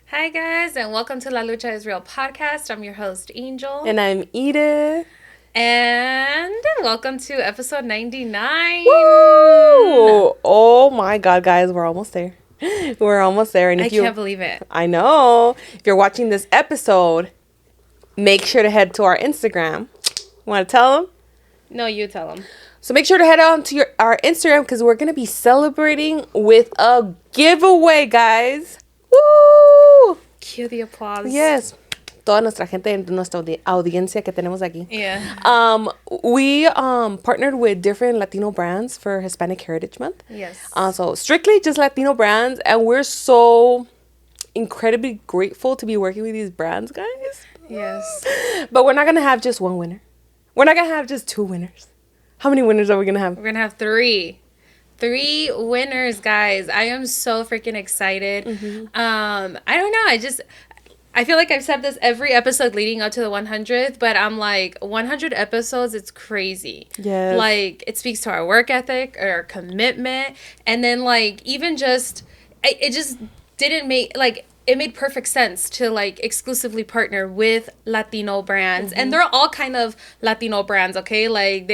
Hi, guys, and welcome to La Lucha is Real podcast. I'm your host, Angel. And I'm Edith. And welcome to episode 99. Woo! Oh my God, guys, we're almost there. We're almost there. And I if you, can't believe it. I know. If you're watching this episode, make sure to head to our Instagram. Want to tell them? No, you tell them. So make sure to head on to our Instagram because we're going to be celebrating with a giveaway, guys. Woo! Cue the applause. Yes. Toda nuestra gente, nuestra audiencia que tenemos aquí. Yeah. We partnered with different Latino brands for Hispanic Heritage Month. Yes. So strictly just Latino brands, and we're so incredibly grateful to be working with these brands, guys. Yes. But we're not gonna have just one winner. We're not gonna have just two winners. How many winners are we gonna have? We're going to have three winners, guys. I am so freaking excited. Mm-hmm. I don't know. I feel like I've said this every episode leading up to the 100th, but I'm like, 100 episodes, it's crazy. Yes. Like, it speaks to our work ethic, our commitment, and then, like, even just, it just didn't make, like, it made perfect sense to, like, exclusively partner with Latino brands. Mm-hmm. And they're all kind of Latino brands, okay? Like,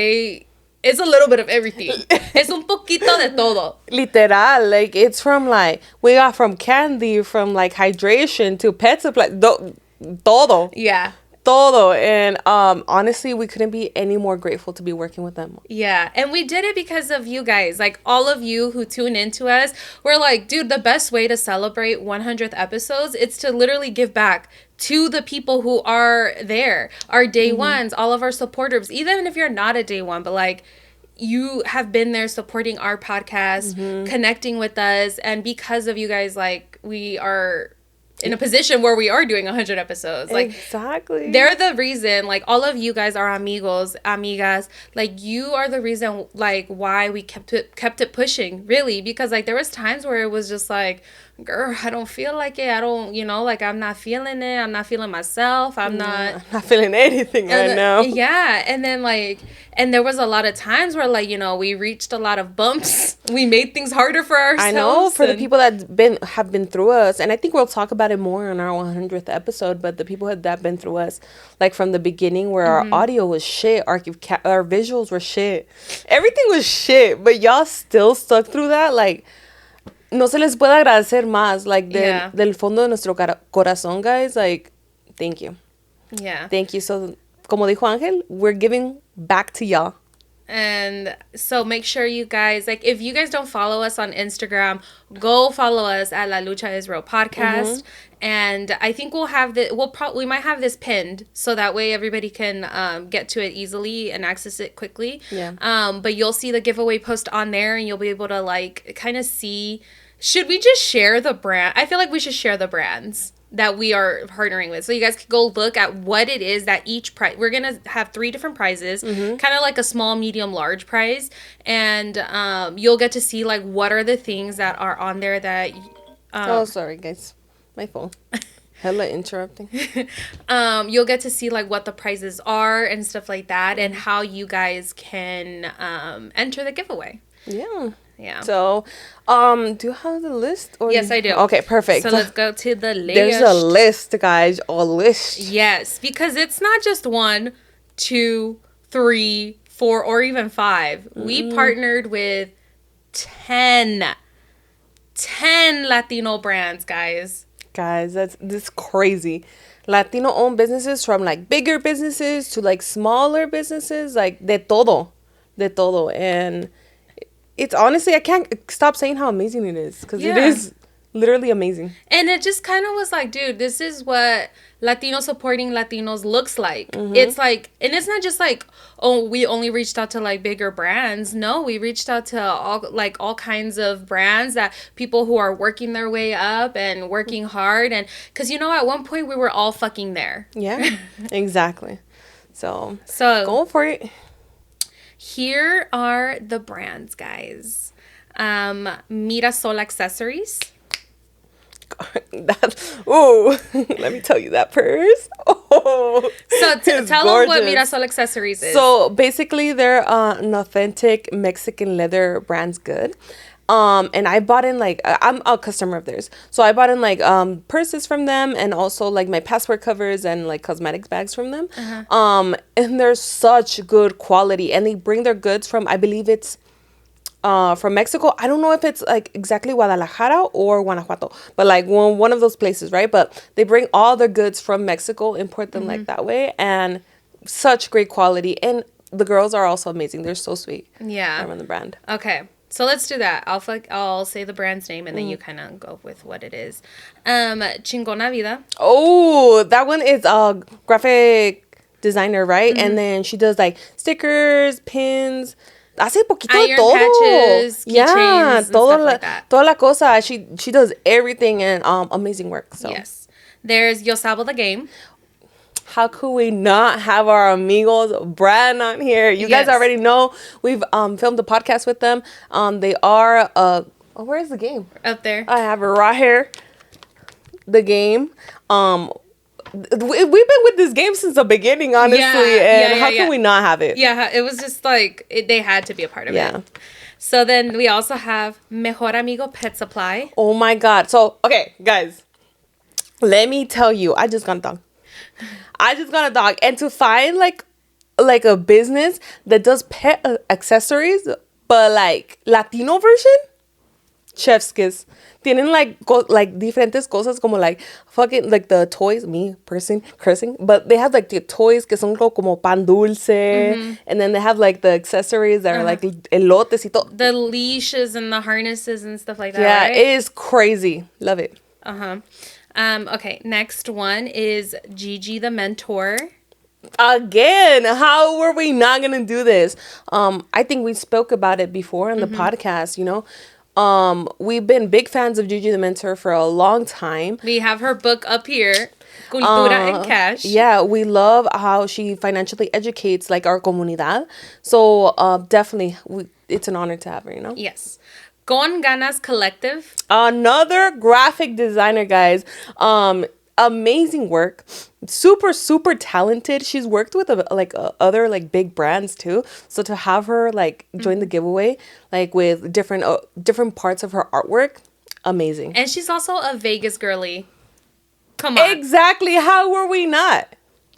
it's a little bit of everything. Es un poquito de todo. Literal, like it's from like we got from candy, from like hydration to pet supply, todo. Yeah. Todo. And honestly, we couldn't be any more grateful to be working with them. Yeah, and we did it because of you guys. Like, all of you who tune into us, we're like, dude, the best way to celebrate 100th episodes is to literally give back to the people who are there, our day ones, all of our supporters, even if you're not a day one, but like, you have been there supporting our podcast, connecting with us, and because of you guys, like, we are in a position where we are doing 100 episodes. Like, exactly. They're the reason, like, all of you guys are amigos, amigas. Like, you are the reason, like, why we kept it pushing, really. Because, like, there was times where it was just like, girl, I don't feel like it. I don't, like, I'm not feeling it. I'm not feeling myself. I'm not feeling anything right now. Yeah. And then, like, and there was a lot of times where, like, we reached a lot of bumps. We made things harder for ourselves. I know, for the people that have been through us, and I think we'll talk about it more on our 100th episode, but the people that have been through us, like from the beginning where our audio was shit, our visuals were shit, everything was shit, but y'all still stuck through that, like, no se les puede agradecer más, like, del fondo de nuestro corazón, guys, like, thank you. Yeah. Thank you. So, como dijo Ángel, we're giving back to y'all. And so make sure you guys, like, if you guys don't follow us on Instagram, go follow us at La Lucha Israel podcast. And I think we'll have we might have this pinned so that way everybody can get to it easily and access it quickly. Yeah. But you'll see the giveaway post on there, and you'll be able to, like, kind of see. Should we just share the brand? I feel like we should share the brands that we are partnering with, so you guys can go look at what it is that each prize. We're gonna have 3 different prizes, kind of like a small, medium, large prize, and you'll get to see, like, what are the things that are on there that. Oh, sorry, guys, my phone. Hella interrupting. You'll get to see, like, what the prizes are and stuff like that, and how you guys can enter the giveaway. Yeah. Yeah. So, do you have the list? Or yes, I do. Okay, perfect. So let's go to the list. There's a list, guys. A list. Yes, because it's not just 1, 2, 3, 4, or even 5. We partnered with 10 Latino brands, guys. Guys, this crazy. Latino-owned businesses, from, like, bigger businesses to, like, smaller businesses, like, de todo. And it's honestly, I can't stop saying how amazing it is, because it is literally amazing. And it just kind of was like, dude, this is what Latino supporting Latinos looks like. It's like, and it's not just like, oh, we only reached out to, like, bigger brands. No, we reached out to all kinds of brands, that people who are working their way up and working hard. And because, at one point we were all fucking there. Yeah, exactly. So go for it. Here are the brands, guys. Mirasol Accessories. Let me tell you that purse. Oh, so tell them what Mirasol Accessories is. So basically, they're an authentic Mexican leather brand's good. And I bought in like I'm a customer of theirs, so I bought in like purses from them, and also like my passport covers and like cosmetics bags from them. And they're such good quality, and they bring their goods from, I believe it's from Mexico. I don't know if it's like exactly Guadalajara or Guanajuato, but like one of those places, right? But they bring all their goods from Mexico, import them like that way, and such great quality. And the girls are also amazing. They're so sweet. Yeah. I run the brand. Okay. So let's do that. I'll say the brand's name and then you kind of go with what it is. Chingona Vida. Oh, that one is a graphic designer, right? And then she does like stickers, pins. Hace poquito de Iron todo. patches, keychains, Yeah, and stuff like that. Toda la cosa. She does everything, and amazing work. So Yes. There's Yo Sabo the Game. how could we not have our amigos brand on here? You guys already know we've filmed a podcast with them. They are where's the game? Up there. I have it right here. The game. We've been with this game since the beginning, honestly, and how can we not have it? Yeah, it was just like they had to be a part of it. So then we also have Mejor Amigo Pet Supply. Oh my God! So okay, guys, let me tell you, I just got a dog. And to find like a business that does pet accessories, but like Latino version, chef's kiss. Tienen like diferentes cosas como like fucking like the toys, me cursing, but they have like the toys que son como pan dulce, and then they have like the accessories that are like elotes y todo. The leashes and the harnesses and stuff like that. Yeah, right? it is crazy. Love it. Okay, next one is Gigi the Mentor. Again, how were we not gonna do this? I think we spoke about it before on the podcast, you know. We've been big fans of Gigi the Mentor for a long time. We have her book up here, Cultura and Cash. Yeah, we love how she financially educates like our comunidad. So definitely, it's an honor to have her, you know? Yes. Con Ganas Collective. Another graphic designer, guys. Amazing work. Super talented. She's worked with other like big brands too. So to have her like join the giveaway like with different parts of her artwork, amazing. And she's also a Vegas girly. Come on. Exactly. How were we not?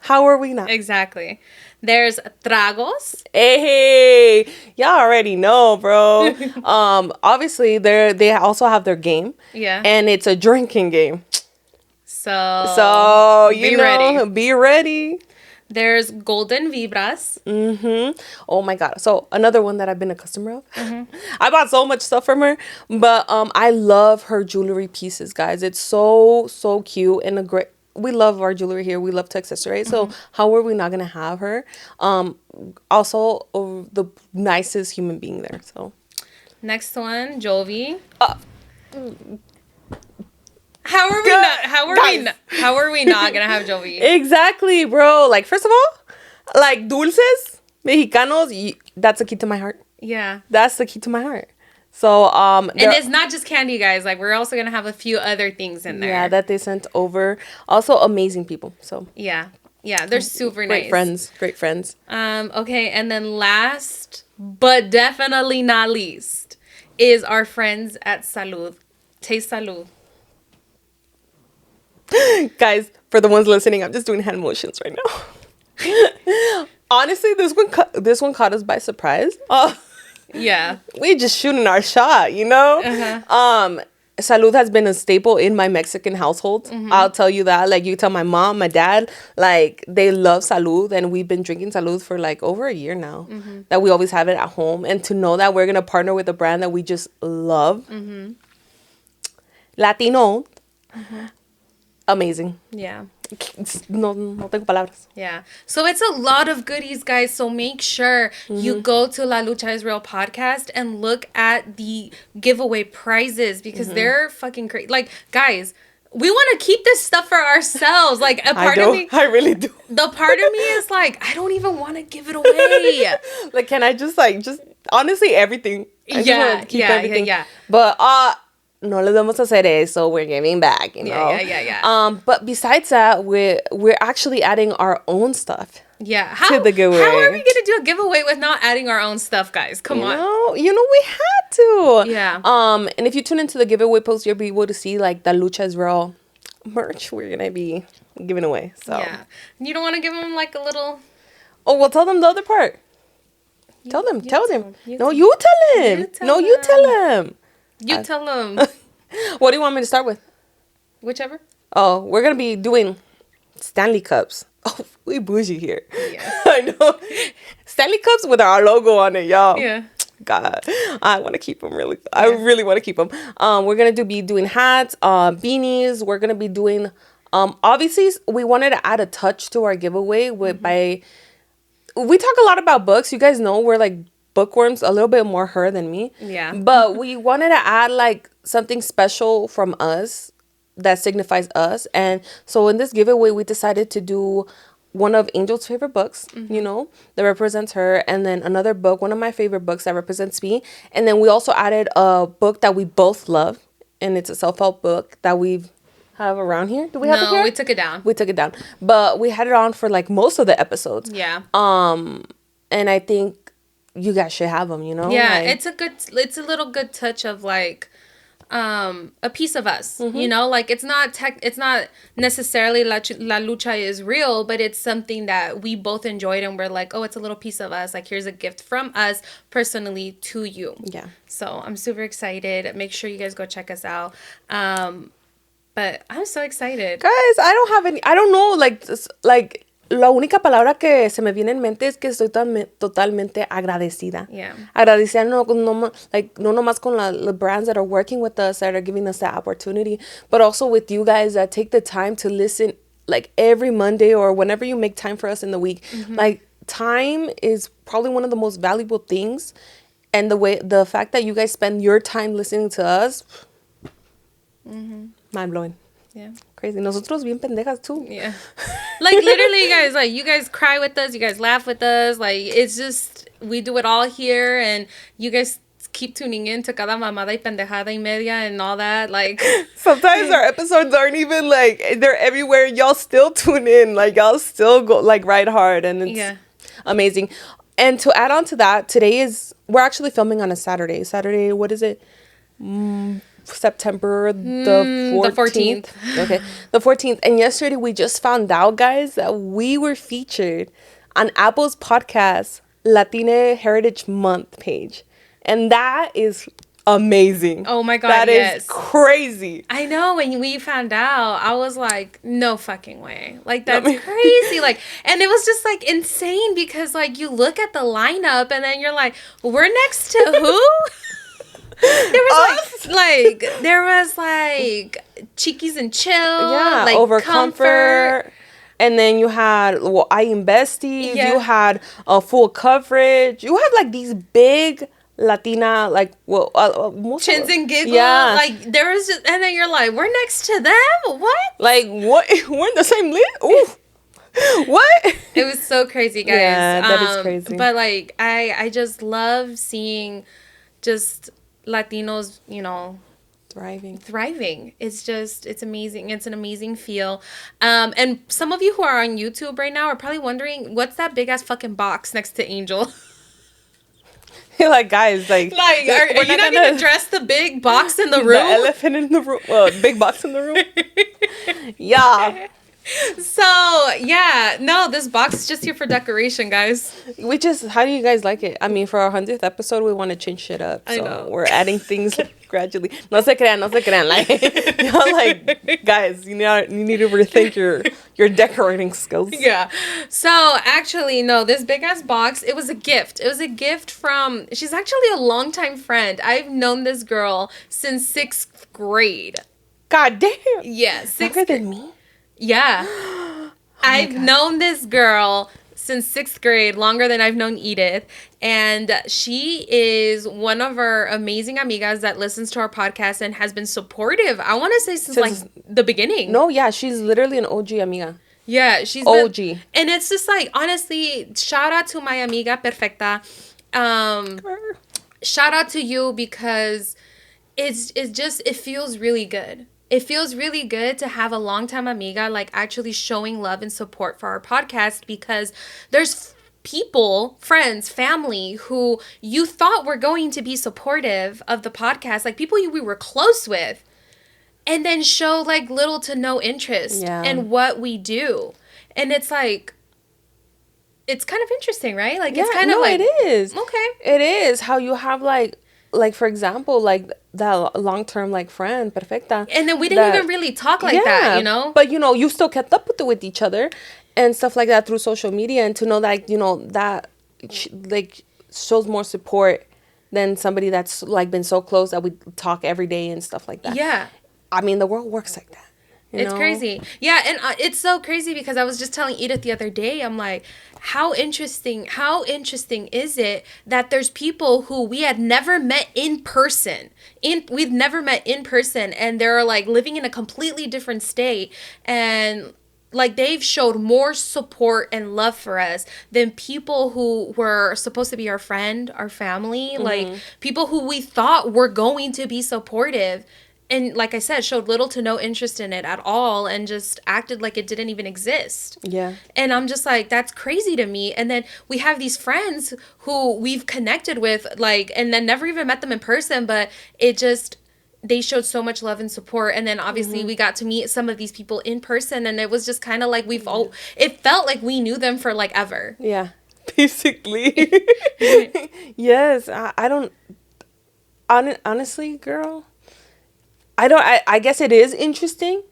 Exactly. There's Tragos. Hey, y'all already know, bro. Obviously they also have their game. Yeah. And it's a drinking game. So be ready. There's Golden Vibras. Oh my God. So another one that I've been a customer of. I bought so much stuff from her, but I love her jewelry pieces, guys. It's so cute and we love our jewelry here. We love to accessorize. So how are we not gonna have her? Also the nicest human being there. So next one, Jovi. How are we not gonna have Jovi? Exactly, bro. Like, first of all, like dulces, Mexicanos, that's the key to my heart. Yeah. That's the key to my heart. So, and it's not just candy, guys. Like, we're also gonna have a few other things in there. Yeah, that they sent over. Also, amazing people. So yeah, they're super nice. Great friends. Okay, and then last but definitely not least is our friends at Salud. Taste Salud. Guys, for the ones listening, I'm just doing hand motions right now. Honestly, this one caught us by surprise. Yeah, we just shooting our shot, you know. Salud has been a staple in my Mexican household. I'll tell you that. Like, you tell my mom, my dad, like, they love Salud, and we've been drinking Salud for like over a year now. That we always have it at home, and to know that we're gonna partner with a brand that we just love, Latino. Amazing. Yeah. No tengo palabras. Yeah. So it's a lot of goodies, guys. So make sure you go to La Lucha is Real podcast and look at the giveaway prizes because they're fucking crazy. Like, guys, we want to keep this stuff for ourselves. Like, a part of me, I really do. The part of me is like, I don't even want to give it away. Like, can I just honestly everything? I just wanna keep everything. But no le vamos a hacer eso. We're giving back, you know. Yeah. But besides that, we're actually adding our own stuff Yeah. To the giveaway. How are we gonna do a giveaway with not adding our own stuff, guys? Come on. You know, we had to. Yeah. And if you tune into the giveaway post, you'll be able to see like the Lucha is Real merch we're gonna be giving away. So yeah. You don't want to give them like a little. Oh, well, tell them the other part. Tell them. You tell tell them. him. No, you tell him. You tell No, you them. tell him. You tell them. What do you want me to start with? Whichever. Oh, we're gonna be doing Stanley Cups. Oh, we bougie here. Yeah. I know. Stanley Cups with our logo on it, y'all. Yeah. God, I want to keep them really. Yeah. I really want to keep them. We're gonna be doing hats, beanies. We're gonna be doing. Obviously, we wanted to add a touch to our giveaway with by. We talk a lot about books. You guys know we're like bookworms, a little bit more her than me. Yeah. But we wanted to add like something special from us that signifies us. And so in this giveaway, we decided to do one of Angel's favorite books, you know, that represents her. And then another book, one of my favorite books that represents me. And then we also added a book that we both love. And it's a self-help book that we have around here. Do we have it here? No, we took it down. We took it down. But we had it on for like most of the episodes. Yeah. And I think you guys should have them, you know? Yeah, like, it's a little good touch of like a piece of us, you know, like it's not necessarily la lucha is real, but it's something that we both enjoyed and we're like, oh, it's a little piece of us, like here's a gift from us personally to you. Yeah. So I'm super excited. Make sure you guys go check us out. But I'm so excited, guys. I don't know, like la única palabra que se me viene en mente es que estoy totalmente agradecida. Yeah. Agradecida no nomás con the brands that are working with us, that are giving us that opportunity, but also with you guys that take the time to listen like every Monday or whenever you make time for us in the week. Like time is probably one of the most valuable things, and the fact that you guys spend your time listening to us, mind blowing. Yeah. Crazy. Nosotros bien pendejas too. Yeah. Like literally, guys, like you guys cry with us, you guys laugh with us, like it's just we do it all here, and you guys keep tuning in to cada mamada y pendejada y media and all that. Like sometimes our episodes aren't even like they're everywhere. Y'all still tune in, like y'all still go like ride hard, and it's amazing. And to add on to that, we're actually filming on a Saturday. Saturday, what is it? September the 14th. Okay, the 14th. And yesterday we just found out, guys, that we were featured on Apple's podcast Latino Heritage Month page, and that is amazing. Oh my God, that is crazy. I know, when we found out, I was like, no fucking way. Like, that's crazy. Like, and it was just like insane because like you look at the lineup and then you're like, we're next to who? There was like Chiquis and Chill, like Over Comfort. And then you had I Am Besties. You had full coverage. You had like these big Latina, like Chins and Giggles. Yeah, like there was just, and then you're like, we're next to them. What? Like what? We're in the same list. Ooh. What? It was so crazy, guys. Yeah, that is crazy. But like I just love seeing just Latinos, you know, thriving. It's amazing. It's an amazing feel. And some of you who are on YouTube right now are probably wondering, what's that big ass fucking box next to Angel? You're like, guys, like are you not gonna address the big box in the room? The elephant in the room. Big box in the room. Yeah. So yeah, no, this box is just here for decoration, guys. How do you guys like it? I mean, for our 100th episode, we want to change shit up. So I know. We're adding things gradually. No se crean. Like, y'all, like, guys, you need to rethink your decorating skills. Yeah. So actually, no, this big ass box, it was a gift. It was a gift from, she's actually a longtime friend. I've known this girl since 6th grade. God damn. Yeah. 6th Longer than me? Yeah. I've known this girl since 6th grade, longer than I've known Edith. And she is one of our amazing amigas that listens to our podcast and has been supportive, I want to say, since like the beginning. No, yeah, she's literally an OG amiga. Yeah, she's OG. And it's just like, honestly, shout out to my amiga perfecta. Shout out to you because it feels really good. it feels really good to have a longtime amiga like actually showing love and support for our podcast, because there's people, friends, family who you thought were going to be supportive of the podcast, like people we were close with, and then show like little to no interest in what we do. And it's like, it's kind of interesting, right? Like, it's kind of like, it is. Okay. It is how you have like for example, like that long-term like friend, perfecta. And then we didn't even really talk like that, you know? But, you know, you still kept up with each other and stuff like that through social media. And to know that, like, you know, that like shows more support than somebody that's like been so close that we talk every day and stuff like that. Yeah. I mean, the world works like that. It's crazy. Yeah, and it's so crazy because I was just telling Edith the other day, I'm like, how interesting is it that there's people who we had never met in person. We've never met in person, and they're like living in a completely different state, and like they've showed more support and love for us than people who were supposed to be our friend, our family, like people who we thought were going to be supportive. And like I said, showed little to no interest in it at all and just acted like it didn't even exist. Yeah. And I'm just like, that's crazy to me. And then we have these friends who we've connected with, like, and then never even met them in person, but it just, they showed so much love and support. And then obviously we got to meet some of these people in person, and it was just kind of like it felt like we knew them for like ever. Yeah. Basically. Yes. I don't, honestly, girl, I guess it is interesting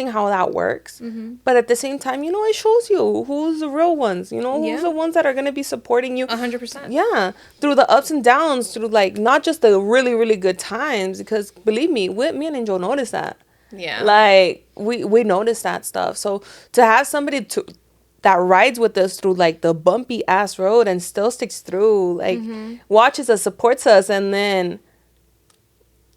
how that works. But at the same time, you know, it shows you who's the real ones, you know, who's the ones that are going to be supporting you 100%. Yeah, through the ups and downs, through like not just the really, really good times, because believe me, me and Angel noticed that. Yeah. Like we noticed that stuff. So to have somebody that rides with us through like the bumpy ass road and still sticks through, like watches us, supports us, and then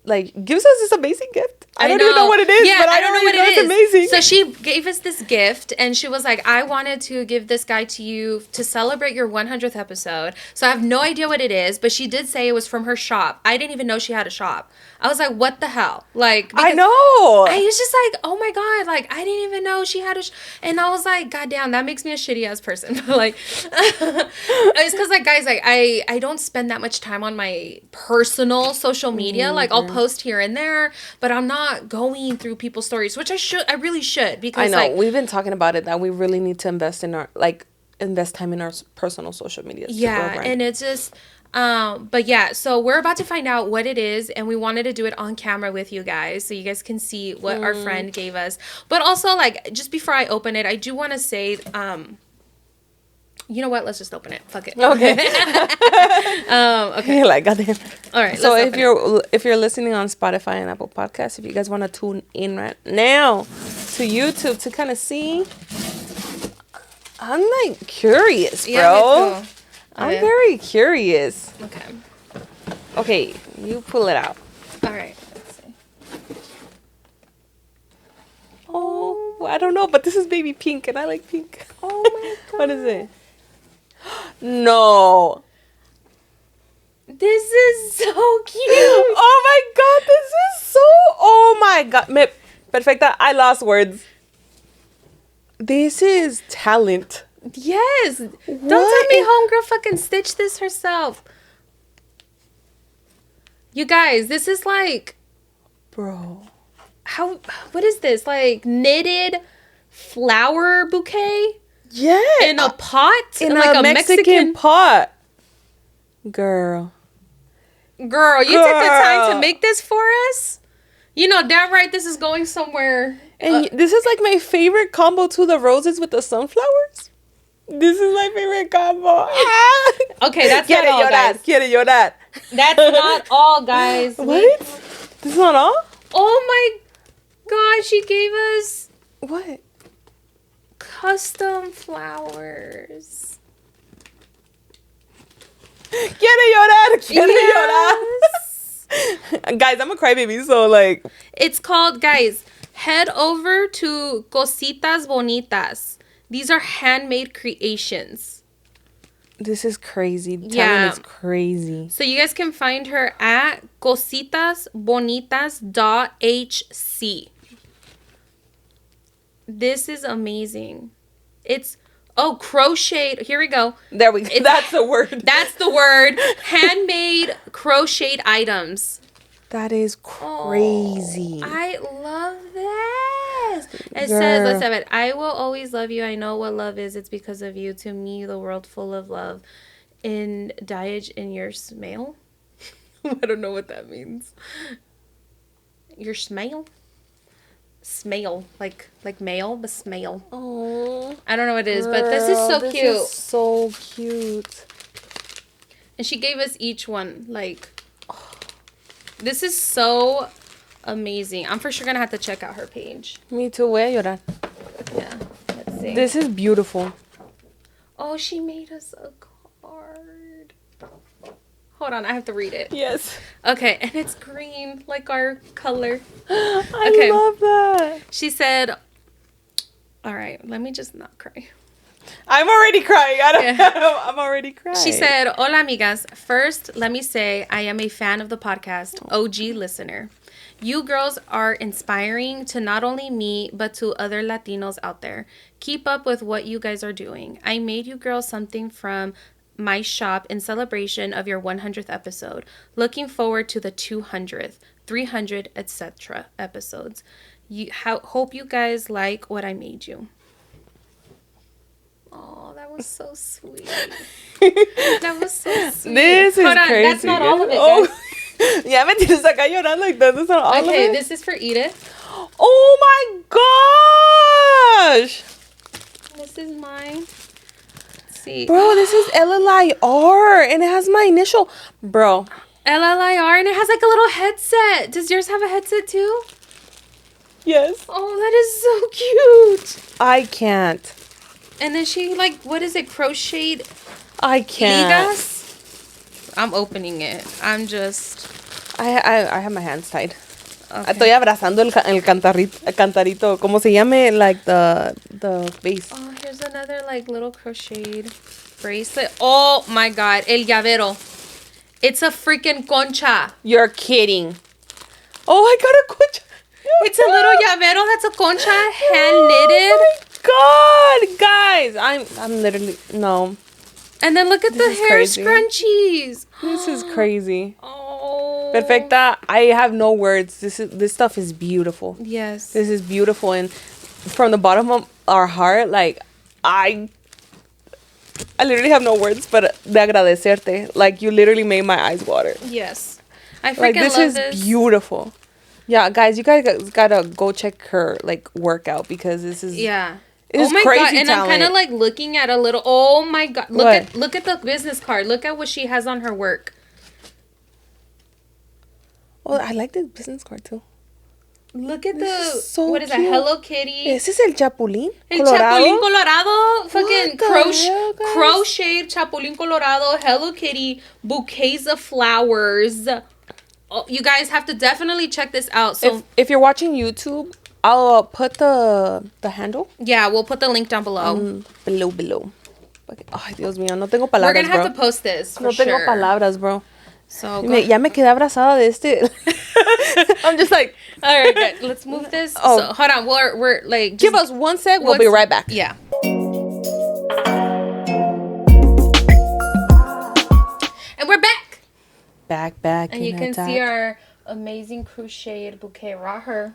like gives us this amazing gift. I don't even know what it is, but I don't know what it is. It's amazing. So she gave us this gift, and she was like, I wanted to give this guy to you to celebrate your 100th episode. So I have no idea what it is, but she did say it was from her shop. I didn't even know she had a shop. I was like, what the hell? Like, I know. I was just like, oh my God, like, I didn't even know she had and I was like, God damn, that makes me a shitty ass person. Like, it's because, like, guys, like, I don't spend that much time on my personal social media. Like, I'll post here and there, but I'm not going through people's stories, which I really should, because I know, like, we've been talking about it, that we really need to invest time in our personal social media. Yeah, and it's just, but yeah, so we're about to find out what it is, and we wanted to do it on camera with you guys so you guys can see what our friend gave us. But also, like, just before I open it, I do want to say, you know what? Let's just open it. Fuck it. Okay. Okay. Like, goddamn. All right. So if you're listening on Spotify and Apple Podcasts, if you guys want to tune in right now to YouTube to kind of see, I'm like curious, bro. Yeah, me too. I'm very curious. Okay. Okay, you pull it out. All right. Let's see. Oh, I don't know, but this is baby pink, and I like pink. Oh my God. What is it? No. This is so cute. Oh my God, this is so. Oh my God, perfecta. I lost words. This is talent. Yes. Don't tell me homegirl fucking stitched this herself. You guys, this is like, bro. What is this? Like knitted flower bouquet? Yeah. In a pot? In like a Mexican pot. Girl, you took the time to make this for us? You know damn right this is going somewhere. And this is like my favorite combo too, the roses with the sunflowers. This is my favorite combo. Okay, that's not all, guys. Quiere llorar. That's not all, guys. What? This is not all? Oh my God, she gave us what? Custom flowers. Quiere llorar. Guys, I'm a crybaby, so like. It's called, guys, head over to Cositas Bonitas. These are handmade creations. This is crazy. Yeah. Talent is crazy. So you guys can find her at cositasbonitas.hc. This is amazing. It's crocheted. Here we go. There we go. That's the word. That's the word. Handmade crocheted items. That is crazy. I love this. It Girl. says, let's have it. I will always love you. I know what love is. It's because of you. To me, the world full of love. In diage in your smell. I don't know what that means. Your smell? Smell. Like male, but smell. Oh. I don't know what it is, but this is so this cute. Is so cute. And she gave us each one. Like, this is so amazing. I'm for sure gonna have to check out her page. Me too. Voy a llorar. Yeah. Let's see. This is beautiful. Oh, she made us a card. Hold on, I have to read it. Yes. Okay, and it's green, like our color. I love that. She said, all right, let me just not cry. I'm already crying. I'm already crying. She said, Hola, amigas. First, let me say I am a fan of the podcast, OG listener. You girls are inspiring to not only me, but to other Latinos out there. Keep up with what you guys are doing. I made you girls something from my shop in celebration of your 100th episode. Looking forward to the 200th, 300, etc. episodes. Hope you guys like what I made you. Oh, that was so sweet. That was so sweet. This is crazy. That's not all of it, guys. Ya me tienes acá llorando like that. That's not all of it. Okay, this is for Edith. Oh my gosh. This is mine. See. Bro, this is LLIR and it has my initial. Bro. LLIR and it has like a little headset. Does yours have a headset too? Yes. Oh, that is so cute. I can't. And then she what is it? Crocheted I can't. ligas? I'm opening it. I'm just. I have my hands tied. Okay. Estoy abrazando el cantarito. ¿Cómo se llame? Like the base. Oh, here's another little crocheted bracelet. Oh my god, el llavero. It's a freaking concha. You're kidding. Oh, I got a concha. It's a little llavero that's a concha, hand knitted. Oh my god, guys. I'm literally no. And then look at the hair crazy. scrunchies. This is crazy. Oh. Perfecta. I have no words. This stuff is beautiful. Yes. This is beautiful, and from the bottom of our heart, I literally have no words, but de agradecerte. Like, you literally made my eyes water. Yes. I freaking this love is this. beautiful. Yeah, guys, you guys gotta go check her workout because this is Oh my crazy god! And talent. I'm kind of looking at a little. Oh my god! Look What? at the business card. Look at what she has on her work. Oh, I like this business card too. Look at what is that? Hello Kitty. Ese es el Chapulín El Colorado. Chapulín Colorado. Fucking the hell, guys? crochet Chapulín Colorado. Hello Kitty. Bouquets of flowers. Oh, you guys have to definitely check this out. So if you're watching YouTube, I'll put the handle. Yeah, we'll put the link down below. Below. Okay. Ay, Dios mío, no tengo palabras, We're gonna have bro. to post this for No sure. tengo palabras, bro. So Ya me quedé abrazada de este. I'm just like, all right, good. Let's move this. Oh. So, hold on. We're like, give us one sec. We'll be right back. Yeah. And we're back. Back. And you can see our amazing crocheted bouquet right here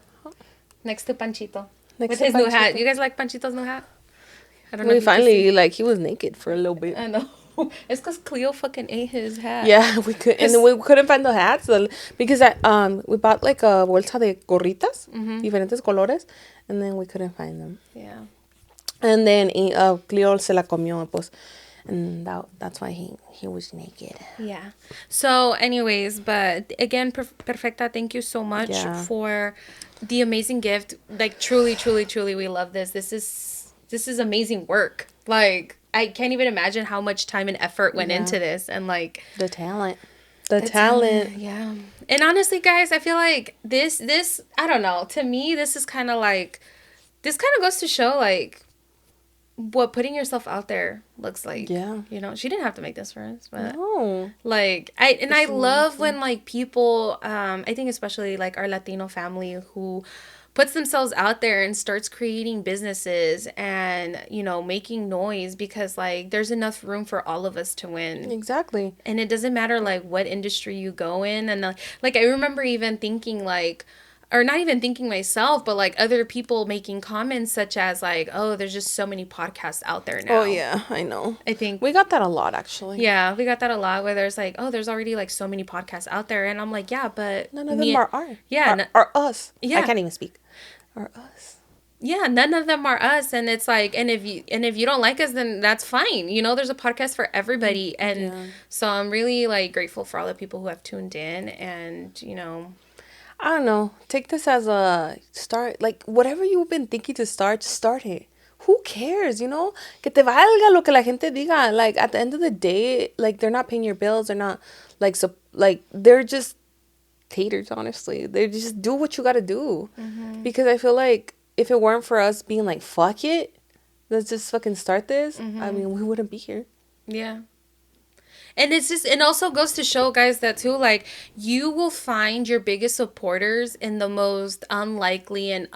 next to Panchito with his new hat. You guys like Panchito's new hat? I don't know. We finally, he was naked for a little bit. I know. It's because Cleo fucking ate his hat. Yeah, we could, and then we couldn't find the hats because we bought a bolsa de gorritas, diferentes colores, and then we couldn't find them. Yeah. And then Cleo se la comió, pues, and that's why he was naked. Yeah. So, anyways, but again, Perfecta, thank you so much for the amazing gift. Truly, we love this. This is amazing work. I can't even imagine how much time and effort went into this, and the talent. The talent. Yeah. And honestly, guys, I feel like this I don't know, to me this is kind of this kind of goes to show what putting yourself out there looks like. Yeah. You know, she didn't have to make this for us, but No. like I love when like people I think especially like our Latino family who puts themselves out there and starts creating businesses and, you know, making noise because like there's enough room for all of us to win. Exactly. And it doesn't matter like what industry you go in. And like I remember even thinking like, or not even thinking myself, but like other people making comments such as like, oh, there's just so many podcasts out there now. Oh yeah, I know. I think We got that a lot actually. yeah, we got that a lot where there's like, oh, there's already like so many podcasts out there, and I'm like, yeah, but None of them are yeah, are us. yeah, I can't even speak. Are us. Yeah, none of them are us, and it's like, and if you don't like us, then that's fine. You know, there's a podcast for everybody, and so I'm really like grateful for all the people who have tuned in, and you know, I don't know. Take this as a start. Like whatever you've been thinking to start, just start it. Who cares, you know? Que te valga lo que la gente diga. Like at the end of the day, like they're not paying your bills. They're not like like they're just taters. Honestly, they just do what you gotta do. Because I feel like if it weren't for us being like fuck it, let's just fucking start this. I mean, we wouldn't be here. Yeah. And it's just, it also goes to show, guys, that too, like, you will find your biggest supporters in the most unlikely and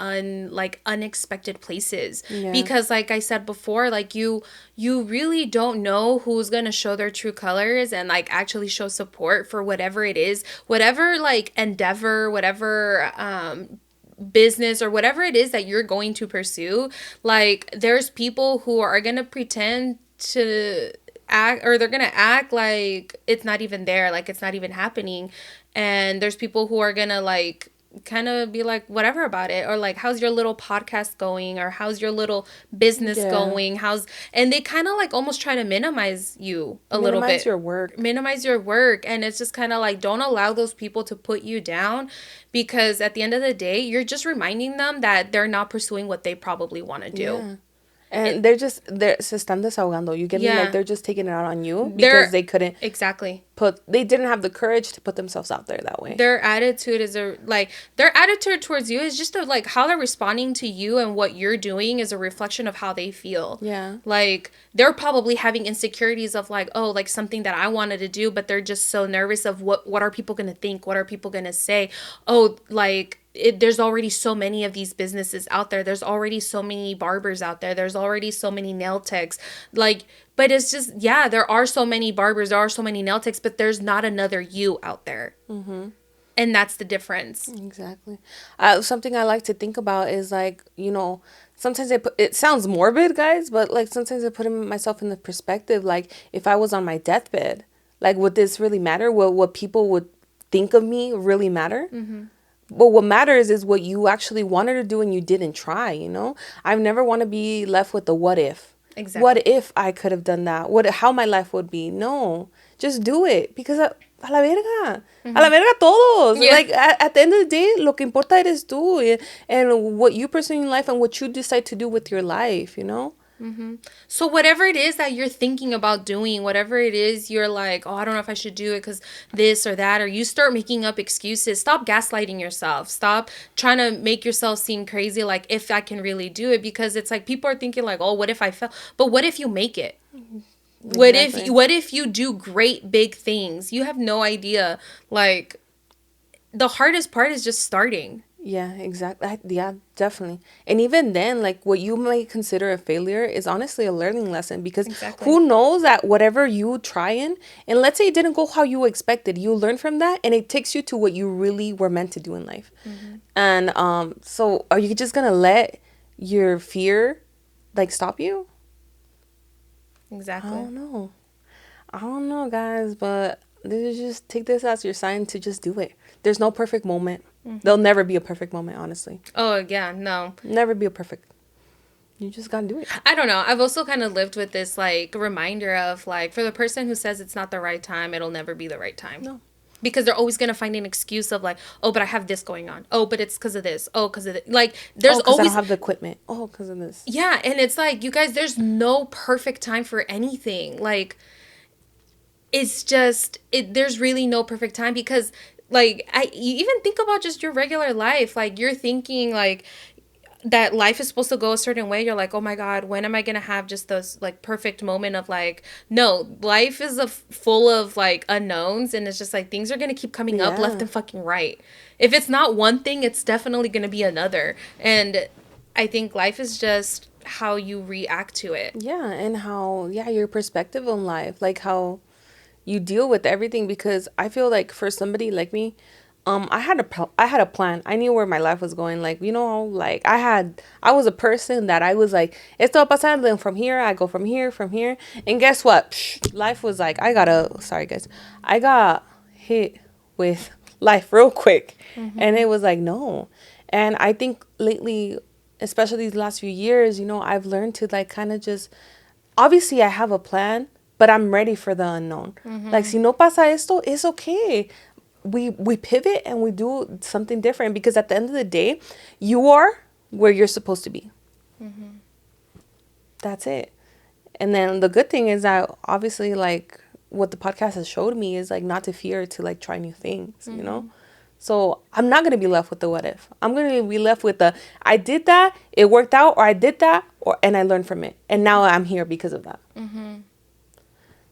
unexpected places. Yeah. Because, like I said before, like, you really don't know who's gonna show their true colors and, like, actually show support for whatever it is, whatever, like, endeavor, whatever, business or whatever it is that you're going to pursue. Like, there's people who are gonna pretend to act, or they're gonna act like it's not even there, like it's not even happening, and there's people who are gonna like kind of be like whatever about it, or like how's your little podcast going, or how's your little business going, and they kind of like almost try to minimize you a little bit, minimize your work, and it's just kind of like, don't allow those people to put you down, because at the end of the day you're just reminding them that they're not pursuing what they probably want to do. And they're se están desahogando. You get me? Like they're just taking it out on you because they couldn't they didn't have the courage to put themselves out there that way. Their attitude is their attitude towards you is just like how they're responding to you, and what you're doing is a reflection of how they feel. Yeah. Like they're probably having insecurities of like, oh, like something that I wanted to do, but they're just so nervous of what are people going to think? What are people going to say? Oh, like there's already so many of these businesses out there. There's already so many barbers out there. There's already so many nail techs. Like, but it's just, yeah, there are so many barbers. There are so many nail techs, but there's not another you out there. Mm-hmm. And that's the difference. Exactly. Something I like to think about is like, you know, sometimes it sounds morbid, guys, but like sometimes I put myself in the perspective, like if I was on my deathbed, like would this really matter? What people would think of me really matter? Mm-hmm. But what matters is what you actually wanted to do and you didn't try, you know? I never want to be left with the what if. Exactly. What if I could have done that? How my life would be? No. Just do it. Because a la verga. Mm-hmm. A la verga todos. Yeah. Like, at the end of the day, lo que importa eres tú. And what you pursue in life and what you decide to do with your life, you know? Mm-hmm. So whatever it is that you're thinking about doing, whatever it is you're like, oh, I don't know if I should do it because this or that, or you start making up excuses. Stop gaslighting yourself. Stop trying to make yourself seem crazy, like if I can really do it, because it's like people are thinking like, oh, what if I fail? But what if you make it? Exactly. What if you do great big things? You have no idea. Like the hardest part is just starting. Yeah, exactly. Yeah, definitely. And even then, like what you might consider a failure is honestly a learning lesson, because who knows that whatever you try in, and let's say it didn't go how you expected, you learn from that and it takes you to what you really were meant to do in life. Mm-hmm. And so are you just gonna let your fear like stop you? Exactly. I don't know, guys, but just take this as your sign to just do it. There's no perfect moment. Mm-hmm. There'll never be a perfect moment, honestly. Oh, yeah, no. Never be a perfect. You just gotta do it. I don't know. I've also kind of lived with this, like, reminder of, like, for the person who says it's not the right time, it'll never be the right time. No. Because they're always going to find an excuse of, like, oh, but I have this going on. Oh, but it's because of this. Oh, because of this. Like, there's always... I don't have the equipment. Oh, because of this. Yeah, and it's like, you guys, there's no perfect time for anything. Like, it's just... there's really no perfect time, because... Like, you even think about just your regular life. Like, you're thinking, like, that life is supposed to go a certain way, you're like, oh my God, when am I gonna have just this like perfect moment of like, no, life is full of like unknowns, and it's just like things are gonna keep coming up left Yeah. and fucking right. If it's not one thing, it's definitely gonna be another. And I think life is just how you react to it. Yeah, and how, yeah, your perspective on life, like how you deal with everything. Because I feel like for somebody like me, I had a plan. I knew where my life was going. Like, you know, like I was a person that I was like, esto va a pasar, then from here I go from here, from here. And guess what? Life was like, sorry guys, I got hit with life real quick. And it was like, no. And I think lately, especially these last few years, you know, I've learned to like kind of just, obviously I have a plan, but I'm ready for the unknown. Like, si no pasa esto, it's okay. We pivot and we do something different, because at the end of the day, you are where you're supposed to be. That's it. And then the good thing is that obviously, like, what the podcast has showed me is like not to fear to like try new things, you know? So I'm not going to be left with the what if. I'm going to be left with the, I did that, it worked out, or I did that, and I learned from it. And now I'm here because of that.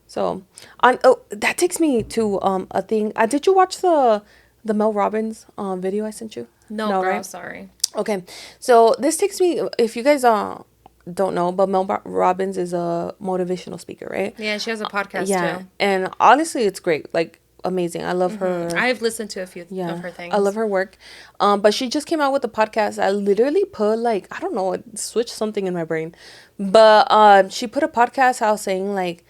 So, that takes me to a thing. Did you watch the Mel Robbins video I sent you? No, girl, right? Sorry. Okay, so this takes me. If you guys don't know, but Robbins is a motivational speaker, right? Yeah, she has a podcast Yeah, too. and honestly, it's great. Like, amazing. I love her. I've listened to a few of her things. I love her work. But she just came out with a podcast. I literally put like, I don't know, it switched something in my brain. But she put a podcast out saying like,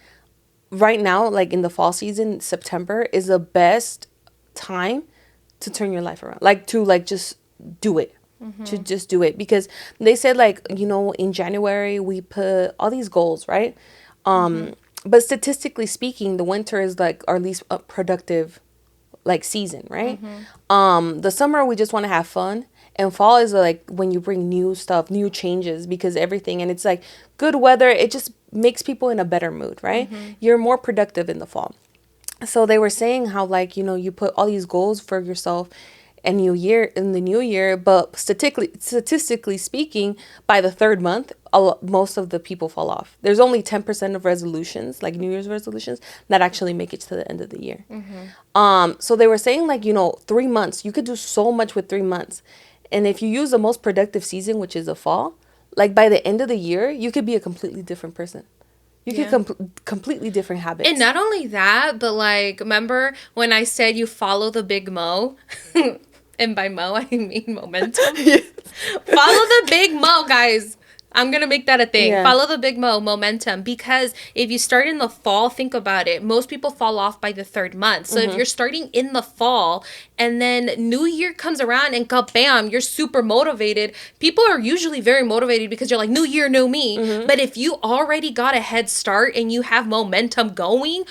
right now, like in the fall season, September is the best time to turn your life around. Like, to like just do it. To just do it. Because they said like, you know, in January we put all these goals, right? But statistically speaking, the winter is like our least productive like season, right? The summer we just want to have fun, and fall is like when you bring new stuff, new changes, because everything, and it's like good weather, it just makes people in a better mood, right? You're more productive in the fall. So they were saying how, like, you know, you put all these goals for yourself and in the new year, but statistically speaking, by the third month, most of the people fall off. There's only 10% of resolutions, like New Year's resolutions, that actually make it to the end of the year. So they were saying like, you know, 3 months, you could do so much with 3 months. And if you use the most productive season, which is the fall, like by the end of the year, you could be a completely different person. You could completely different habits. And not only that, but like, remember when I said you follow the big Mo? And by Mo, I mean momentum. Follow the big Mo, guys. I'm going to make that a thing. Yeah. Follow the big momentum. Because if you start in the fall, think about it. Most people fall off by the third month. So if you're starting in the fall and then New Year comes around and bam, you're super motivated. People are usually very motivated because you're like, New Year, new me. But if you already got a head start and you have momentum going,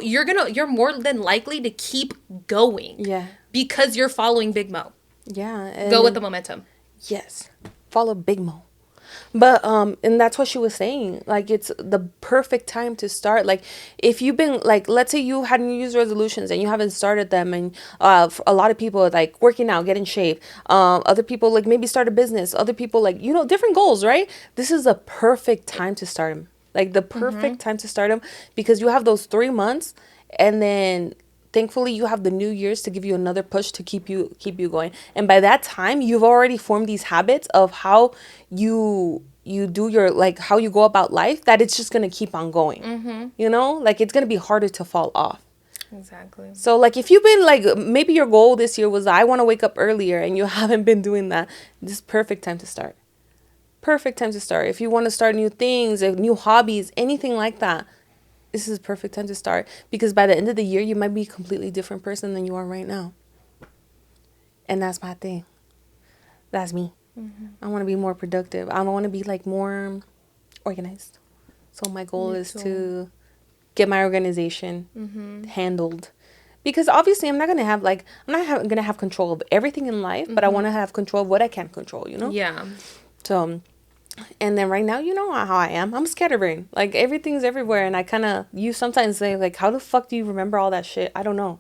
you're more than likely to keep going. Yeah. Because you're following Big Mo. Yeah. Go with the momentum. Yes. Follow Big Mo. But and that's what she was saying. Like, it's the perfect time to start. Like, if you've been like, let's say you had New Year's resolutions and you haven't started them, and a lot of people are like working out, get in shape. Other people like maybe start a business. Other people like, you know, different goals, right? This is the perfect time to start them. Like the perfect time to start them, because you have those 3 months, and then thankfully you have the New Year's to give you another push to keep you going. And by that time, you've already formed these habits of how you do your, like, how you go about life, that it's just going to keep on going. You know, like, it's going to be harder to fall off. Exactly. So like, if you've been like, maybe your goal this year was, I want to wake up earlier, and you haven't been doing that, this is perfect time to start. Perfect time to start. If you want to start new things, new hobbies, anything like that, this is a perfect time to start, because by the end of the year, you might be a completely different person than you are right now. And that's my thing. That's me. I want to be more productive. I want to be like more organized. So my goal is to get my organization handled. Because obviously I'm not going to have control of everything in life, but I want to have control of what I can control, you know? Yeah. So, and then right now, you know how I am. I'm scatterbrained. Like, everything's everywhere. And I kind of, you sometimes say, like, how the fuck do you remember all that shit? I don't know.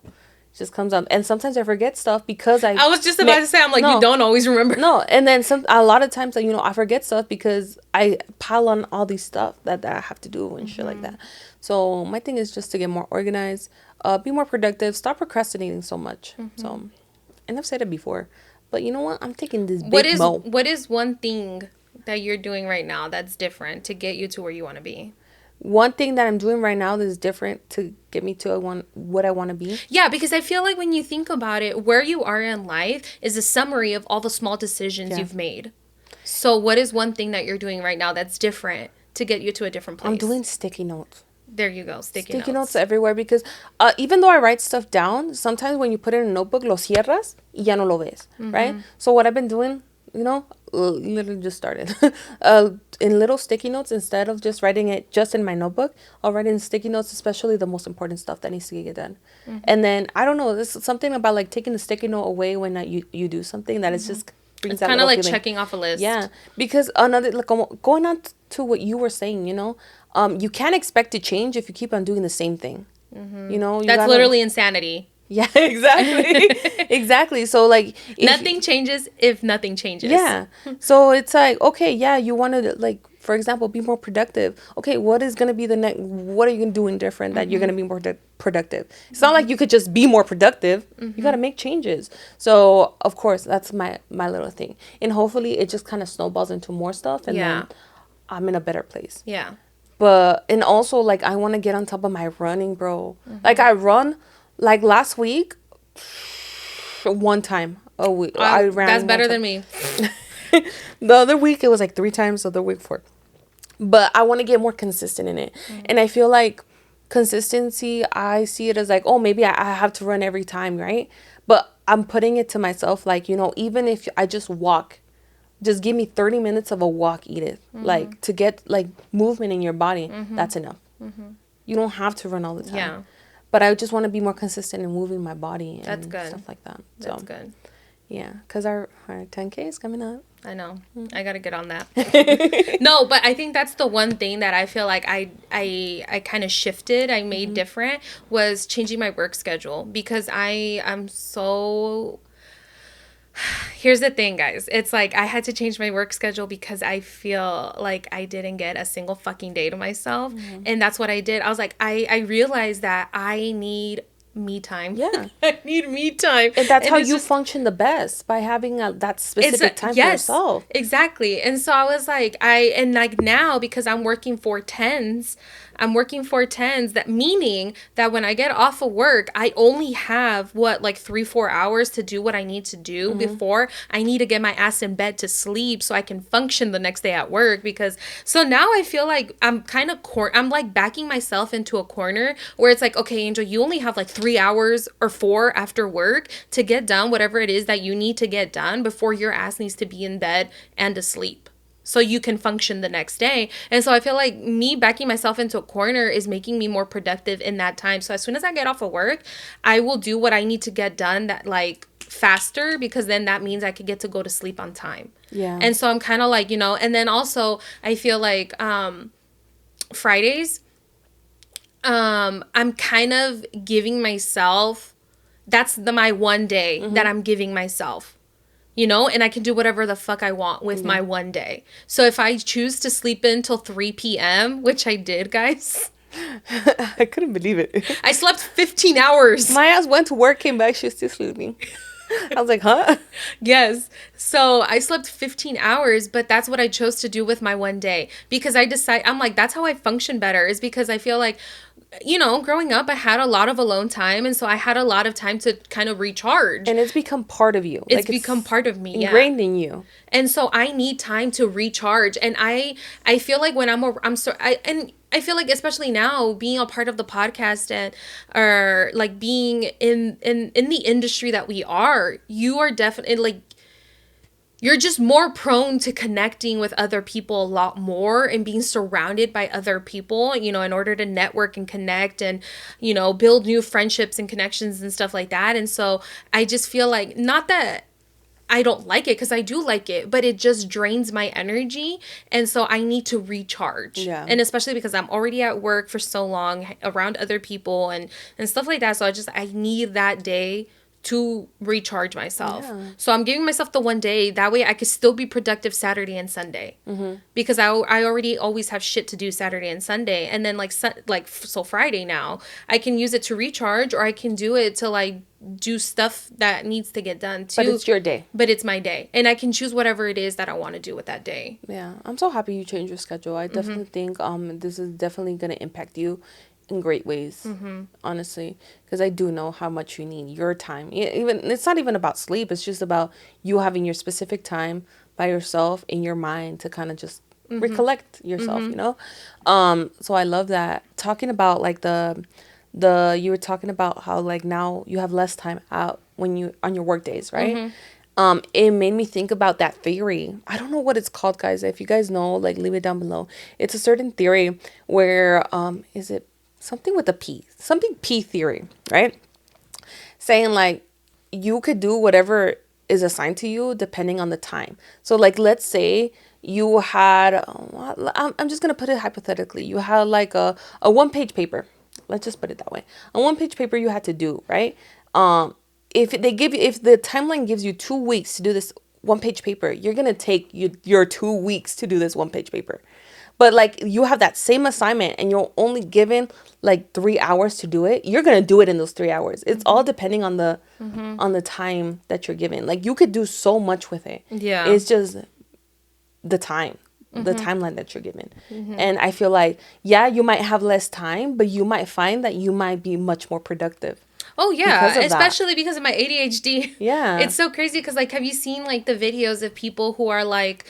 just comes up. And sometimes I forget stuff because I was just about to say, I'm like, no, you don't always remember. No, and then a lot of times, like, I forget stuff because I pile on all these stuff that I have to do and shit like that. So my thing is just to get more organized, be more productive, stop procrastinating so much. So, and I've said it before, but you know what? I'm taking this big mo. What is one thing that you're doing right now that's different to get you to where you want to be? One thing that I'm doing right now that is different to get me to what I want to be. Yeah, because I feel like when you think about it, where you are in life is a summary of all the small decisions you've made. So what is one thing that you're doing right now that's different to get you to a different place? I'm doing sticky notes. There you go, sticky notes everywhere, because even though I write stuff down, sometimes when you put it in a notebook, lo cierras y ya no lo ves, right? So what I've been doing, literally just started in little sticky notes. Instead of just writing it just in my notebook, I'll write in sticky notes, especially the most important stuff that needs to get done. And then I don't know, there's something about like taking the sticky note away when you do something that is just brings it's kind of like feeling. checking off a list. Yeah, because another, like, going on to what you were saying, you can't expect to change if you keep on doing the same thing. That's literally insanity. Yeah, exactly. Exactly. So like nothing changes if nothing changes. Yeah. So it's like, okay, yeah, you want to, like, for example, be more productive. Okay, what is going to be what are you doing different that you're going to be more productive? It's not like you could just be more productive. You got to make changes. So of course, that's my little thing. And hopefully it just kind of snowballs into more stuff, and then I'm in a better place. Yeah. But, and also, like, I want to get on top of my running, bro. Like, I run, like, last week, one time a week. I ran. That's better than me. The other week, it was, like, 3 times. The other week, 4. But I want to get more consistent in it. And I feel like consistency, I see it as, like, oh, maybe I have to run every time, right? But I'm putting it to myself, like, even if I just walk, just give me 30 minutes of a walk, Edith. Like, to get, like, movement in your body. That's enough. You don't have to run all the time. Yeah. But I just want to be more consistent in moving my body and That's good. stuff like that. That's good. Yeah, because our 10K is coming up. I know. I got to get on that. No, but I think that's the one thing that I feel like I kind of shifted, I made different, was changing my work schedule, because I'm so... Here's the thing, guys. It's like I had to change my work schedule because I feel like I didn't get a single fucking day to myself. And that's what I did. I was like, I realized that I need me time. Yeah. I need me time. And that's how you function the best, by having that specific time for yourself. Exactly. And so I was like, like now, because I'm working 4/10s, that meaning that when I get off of work, I only have like 3-4 hours to do what I need to do before I need to get my ass in bed to sleep so I can function the next day at work. Because so now I feel like I'm I'm like backing myself into a corner where it's like, okay, Angel, you only have like 3 hours or 4 after work to get done whatever it is that you need to get done before your ass needs to be in bed and asleep, so you can function the next day. And so I feel like me backing myself into a corner is making me more productive in that time. So as soon as I get off of work, I will do what I need to get done that like faster, because then that means I could get to go to sleep on time. Yeah. And so I'm kind of like, and then also I feel like Fridays, I'm kind of giving myself, that's my one day that I'm giving myself. And I can do whatever the fuck I want with my one day. So if I choose to sleep in till 3 p.m., which I did, guys. I couldn't believe it. I slept 15 hours. My ass went to work, came back, she was still sleeping. I was like, huh? Yes. So I slept 15 hours, but that's what I chose to do with my one day. Because I'm like, that's how I function better, is because I feel like, growing up, I had a lot of alone time. And so I had a lot of time to kind of recharge. And it's become part of you. It's become part of me. Ingrained in you. And so I need time to recharge. And I feel like when I feel like, especially now, being a part of the podcast or like being in the industry that we are, you are definitely like, you're just more prone to connecting with other people a lot more and being surrounded by other people, in order to network and connect and, build new friendships and connections and stuff like that. And so I just feel like, not that I don't like it, because I do like it, but it just drains my energy. And so I need to recharge. Yeah. And especially because I'm already at work for so long around other people and stuff like that. So I need that day to recharge myself. Yeah. So I'm giving myself the one day. That way I could still be productive Saturday and Sunday. Because I already always have shit to do Saturday and Sunday. And then so Friday now, I can use it to recharge, or I can do it to like do stuff that needs to get done too. But it's your day. But it's my day. And I can choose whatever it is that I want to do with that day. Yeah. I'm so happy you changed your schedule. I definitely think this is definitely going to impact you in great ways, honestly, because I do know how much you need your time. Even it's not even about sleep, it's just about you having your specific time by yourself in your mind to kind of just recollect yourself, you know. So I love that. Talking about like the you were talking about how like now you have less time out when you on your work days, right? It made me think about that theory. I don't know what it's called, guys. If you guys know, like, leave it down below. It's a certain theory where is it something with a P, something P theory, right? Saying like you could do whatever is assigned to you depending on the time. So like, let's say you had, I'm just gonna put it hypothetically. You had like a 1-page paper. Let's just put it that way. A 1-page paper you had to do, right? If the timeline gives you 2 weeks to do this 1-page paper, you're gonna take your 2 weeks to do this 1-page paper. But like you have that same assignment and you're only given like 3 hours to do it, you're gonna do it in those 3 hours. It's all depending on the time that you're given. Like you could do so much with it. Yeah. It's just the time. The timeline that you're given. And I feel like, yeah, you might have less time, but you might find that you might be much more productive. Oh yeah, especially because of my ADHD. Yeah. It's so crazy because like, have you seen like the videos of people who are like,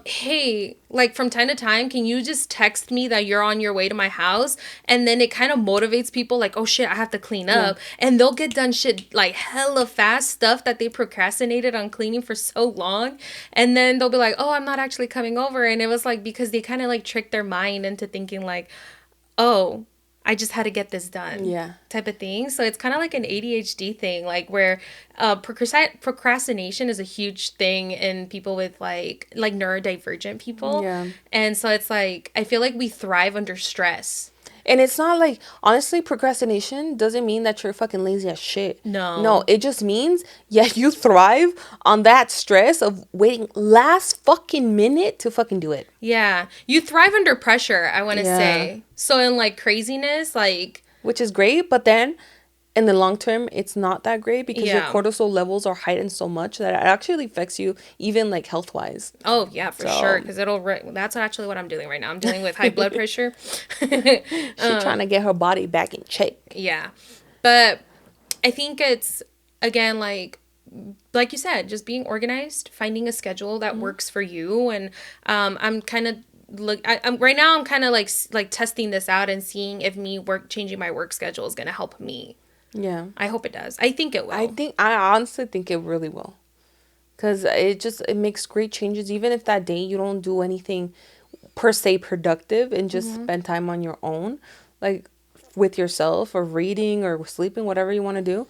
hey, like from time to time, can you just text me that you're on your way to my house? And then it kind of motivates people like, oh shit, I have to clean up. And they'll get done shit like hella fast, stuff that they procrastinated on cleaning for so long. And then they'll be like, oh, I'm not actually coming over. And it was like, because they kind of like tricked their mind into thinking like, oh, I just had to get this done. Yeah. Type of thing. So it's kind of like an ADHD thing, like where procrastination is a huge thing in people with like neurodivergent people. Yeah. And so it's like, I feel like we thrive under stress. And it's not like, honestly, procrastination doesn't mean that you're fucking lazy as shit. No, it just means, yeah, you thrive on that stress of waiting last fucking minute to fucking do it. Yeah. You thrive under pressure, I want to say. So in like craziness, like. Which is great, but then in the long term, it's not that great because your cortisol levels are heightened so much that it actually affects you even like health wise. Oh yeah, for sure. Because that's actually what I'm doing right now. I'm dealing with high blood pressure. She's trying to get her body back in check. Yeah, but I think it's again like you said, just being organized, finding a schedule that works for you, and I'm kind of. I'm right now. I'm kind of like testing this out and seeing if changing my work schedule is gonna help me. Yeah, I hope it does. I think it will. I honestly think it really will, because it makes great changes. Even if that day you don't do anything per se productive and just spend time on your own, like with yourself or reading or sleeping, whatever you want to do,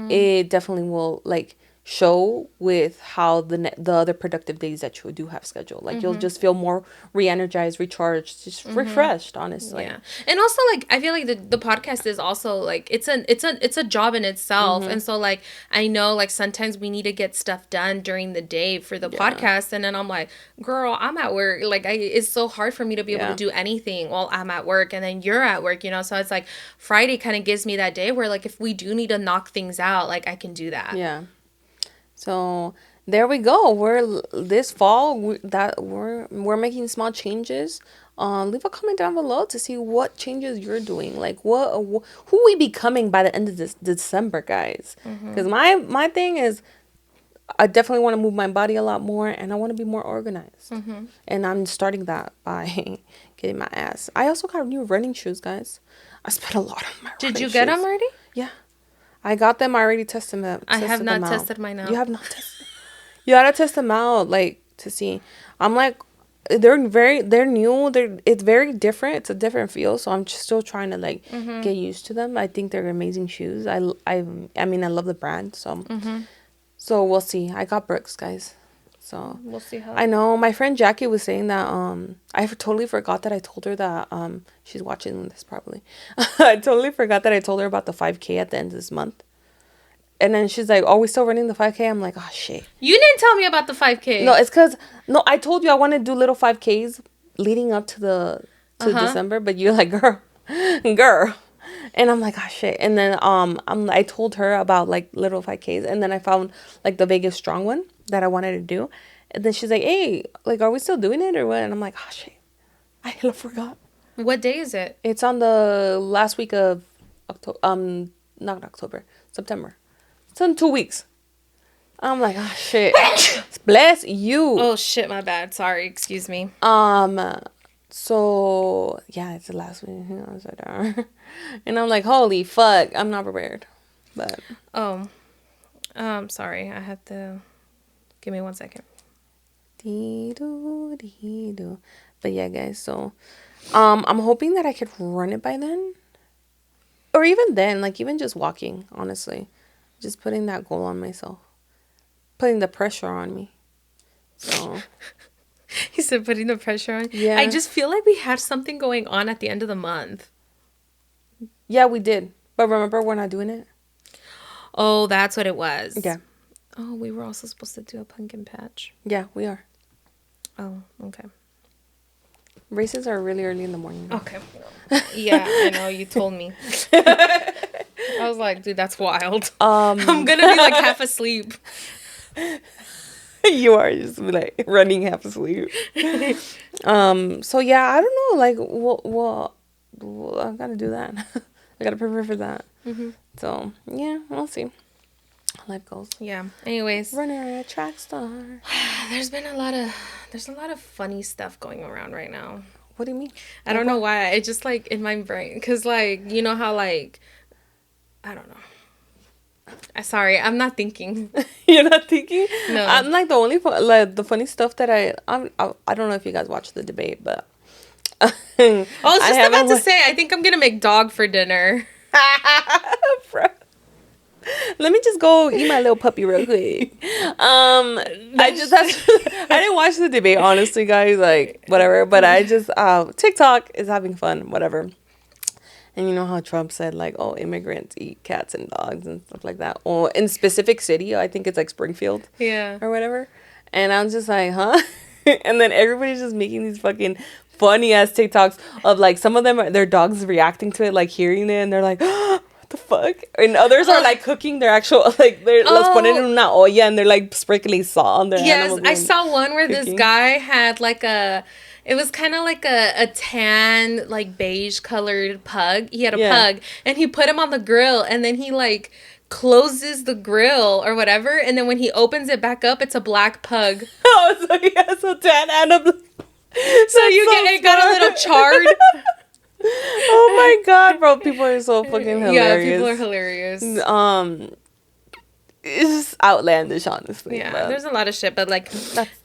it definitely will like show with how the other productive days that you do have scheduled. Like you'll just feel more re-energized, recharged, just refreshed, honestly. Yeah. And also like I feel like the podcast is also like it's a job in itself. And so like I know like sometimes we need to get stuff done during the day for the podcast, and then I'm like, girl, I'm at work. Like it's so hard for me to be able to do anything while I'm at work and then you're at work, you know? So it's like Friday kind of gives me that day where like if we do need to knock things out, like I can do that. Yeah. So there we go. We're this fall we're making small changes. Leave a comment down below to see what changes you're doing. Like who we becoming by the end of this December, guys. Because my thing is, I definitely want to move my body a lot more, and I want to be more organized. And I'm starting that by getting my ass. I also got new running shoes, guys. I spent a lot on my. Did you get them already? Yeah. I got them. I already tested them. I have not tested mine out. You have not tested. You gotta test them out, like to see. I'm like, they're new. It's very different. It's a different feel. So I'm just still trying to like get used to them. I think they're amazing shoes. I mean I love the brand. So So we'll see. I got Brooks, guys. So We'll see how. I know my friend Jackie was saying that I totally forgot that I told her that she's watching this probably. I totally forgot that I told her about the 5K at the end of this month. And then she's like, "Are we still running the 5K?" I'm like, "Oh shit." You didn't tell me about the 5K. No, it's cuz no, I told you I want to do little 5Ks leading up to December, but you're like, "Girl, girl." And I'm like, "Oh shit." And then I told her about like little 5Ks, and then I found like the Vegas strong one that I wanted to do. And then she's like, "Hey, like, are we still doing it or what?" And I'm like, "Oh shit, I hella forgot." What day is it? It's on the last week of October. Not October, September. It's in 2 weeks. I'm like, "Oh shit." Bless you. Oh shit, my bad. Sorry, excuse me. So yeah, it's the last week. And I'm like, holy fuck, I'm not prepared. But Sorry, I had to. Give me 1 second. But yeah, guys. So, I'm hoping that I could run it by then, or even then, like even just walking. Honestly, just putting that goal on myself, putting the pressure on me. So. He said putting the pressure on. Yeah. I just feel like we had something going on at the end of the month. Yeah, we did. But remember, we're not doing it. Oh, that's what it was. Yeah. Oh, we were also supposed to do a pumpkin patch. Yeah, we are. Oh, okay. Races are really early in the morning. Okay. Yeah, I know. You told me. I was like, dude, that's wild. I'm gonna be like half asleep. You are just like running half asleep. So yeah, I don't know. Like, well, I gotta do that. I gotta prepare for that. Mm-hmm. So yeah, we'll see. Life goes. Yeah. Anyways, runner, a track star. there's a lot of funny stuff going around right now. What do you mean? I don't know why. It's just like in my brain, cause like you know how like I don't know. Sorry, I'm not thinking. You're not thinking? No. I'm like the only like the funny stuff that I don't know if you guys watched the debate, but I was just about to say I think I'm gonna make dog for dinner. Let me just go eat my little puppy real quick. I didn't watch the debate, honestly, guys. Like whatever, but I just TikTok is having fun, whatever. And you know how Trump said, like, oh, immigrants eat cats and dogs and stuff like that. Or in specific city, I think it's like Springfield. Yeah. Or whatever. And I'm just like, huh? And then everybody's just making these fucking funny-ass TikToks of, like, some of them, their dogs reacting to it, like, hearing it. And they're like, oh, what the fuck? And others are, like, cooking their actual, like, los ponen en una olla and they're, like, sprinkling salt on their animals. Yes, I saw one where cooking. this guy had, like, it was kind of like a tan, like, beige colored pug. He had a pug, and he put him on the grill, and then he, like, closes the grill or whatever, and then when he opens it back up, it's a black pug. Oh, so yeah, so tan and a black. So you get, it got a little charred. Oh my god, bro. People are so fucking hilarious. Yeah, people are hilarious. It's just outlandish, honestly. Yeah, but there's a lot of shit, but like,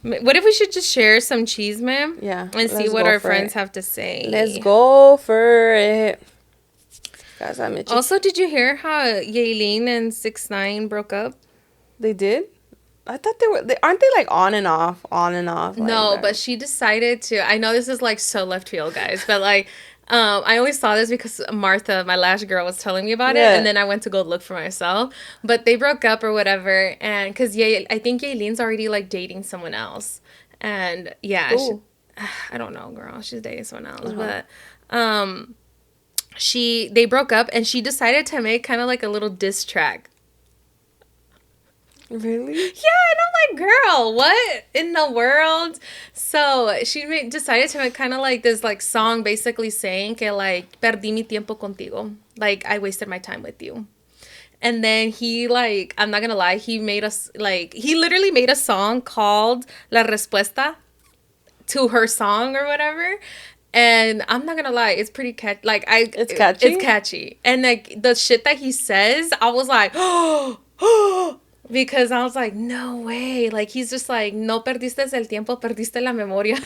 what if we should just share some chisme? Yeah. And see what our friends have to say. Let's go for it. Guys, I'm itchy. Also, did you hear how Yailin and 6ix9ine broke up? They did? I thought aren't they like on and off? Like no, that? But she decided to, I know this is like so left field, guys, but like, I only saw this because Martha, my lash girl, was telling me about it, and then I went to go look for myself. But they broke up or whatever, and because I think Yaylin's already like dating someone else, and yeah, I don't know, girl, she's dating someone else, but they broke up, and she decided to make kind of like a little diss track. Really? Yeah, and I'm like, girl, what in the world? So she decided to make kind of like this like song basically saying que like, perdí mi tiempo contigo. Like, I wasted my time with you. And then he like, I'm not gonna lie, he literally made a song called La Respuesta to her song or whatever. And I'm not gonna lie, it's pretty catchy. Like, it's catchy? It's catchy. And like, the shit that he says, I was like, oh, because I was like, no way. Like, he's just like, no perdiste el tiempo, perdiste la memoria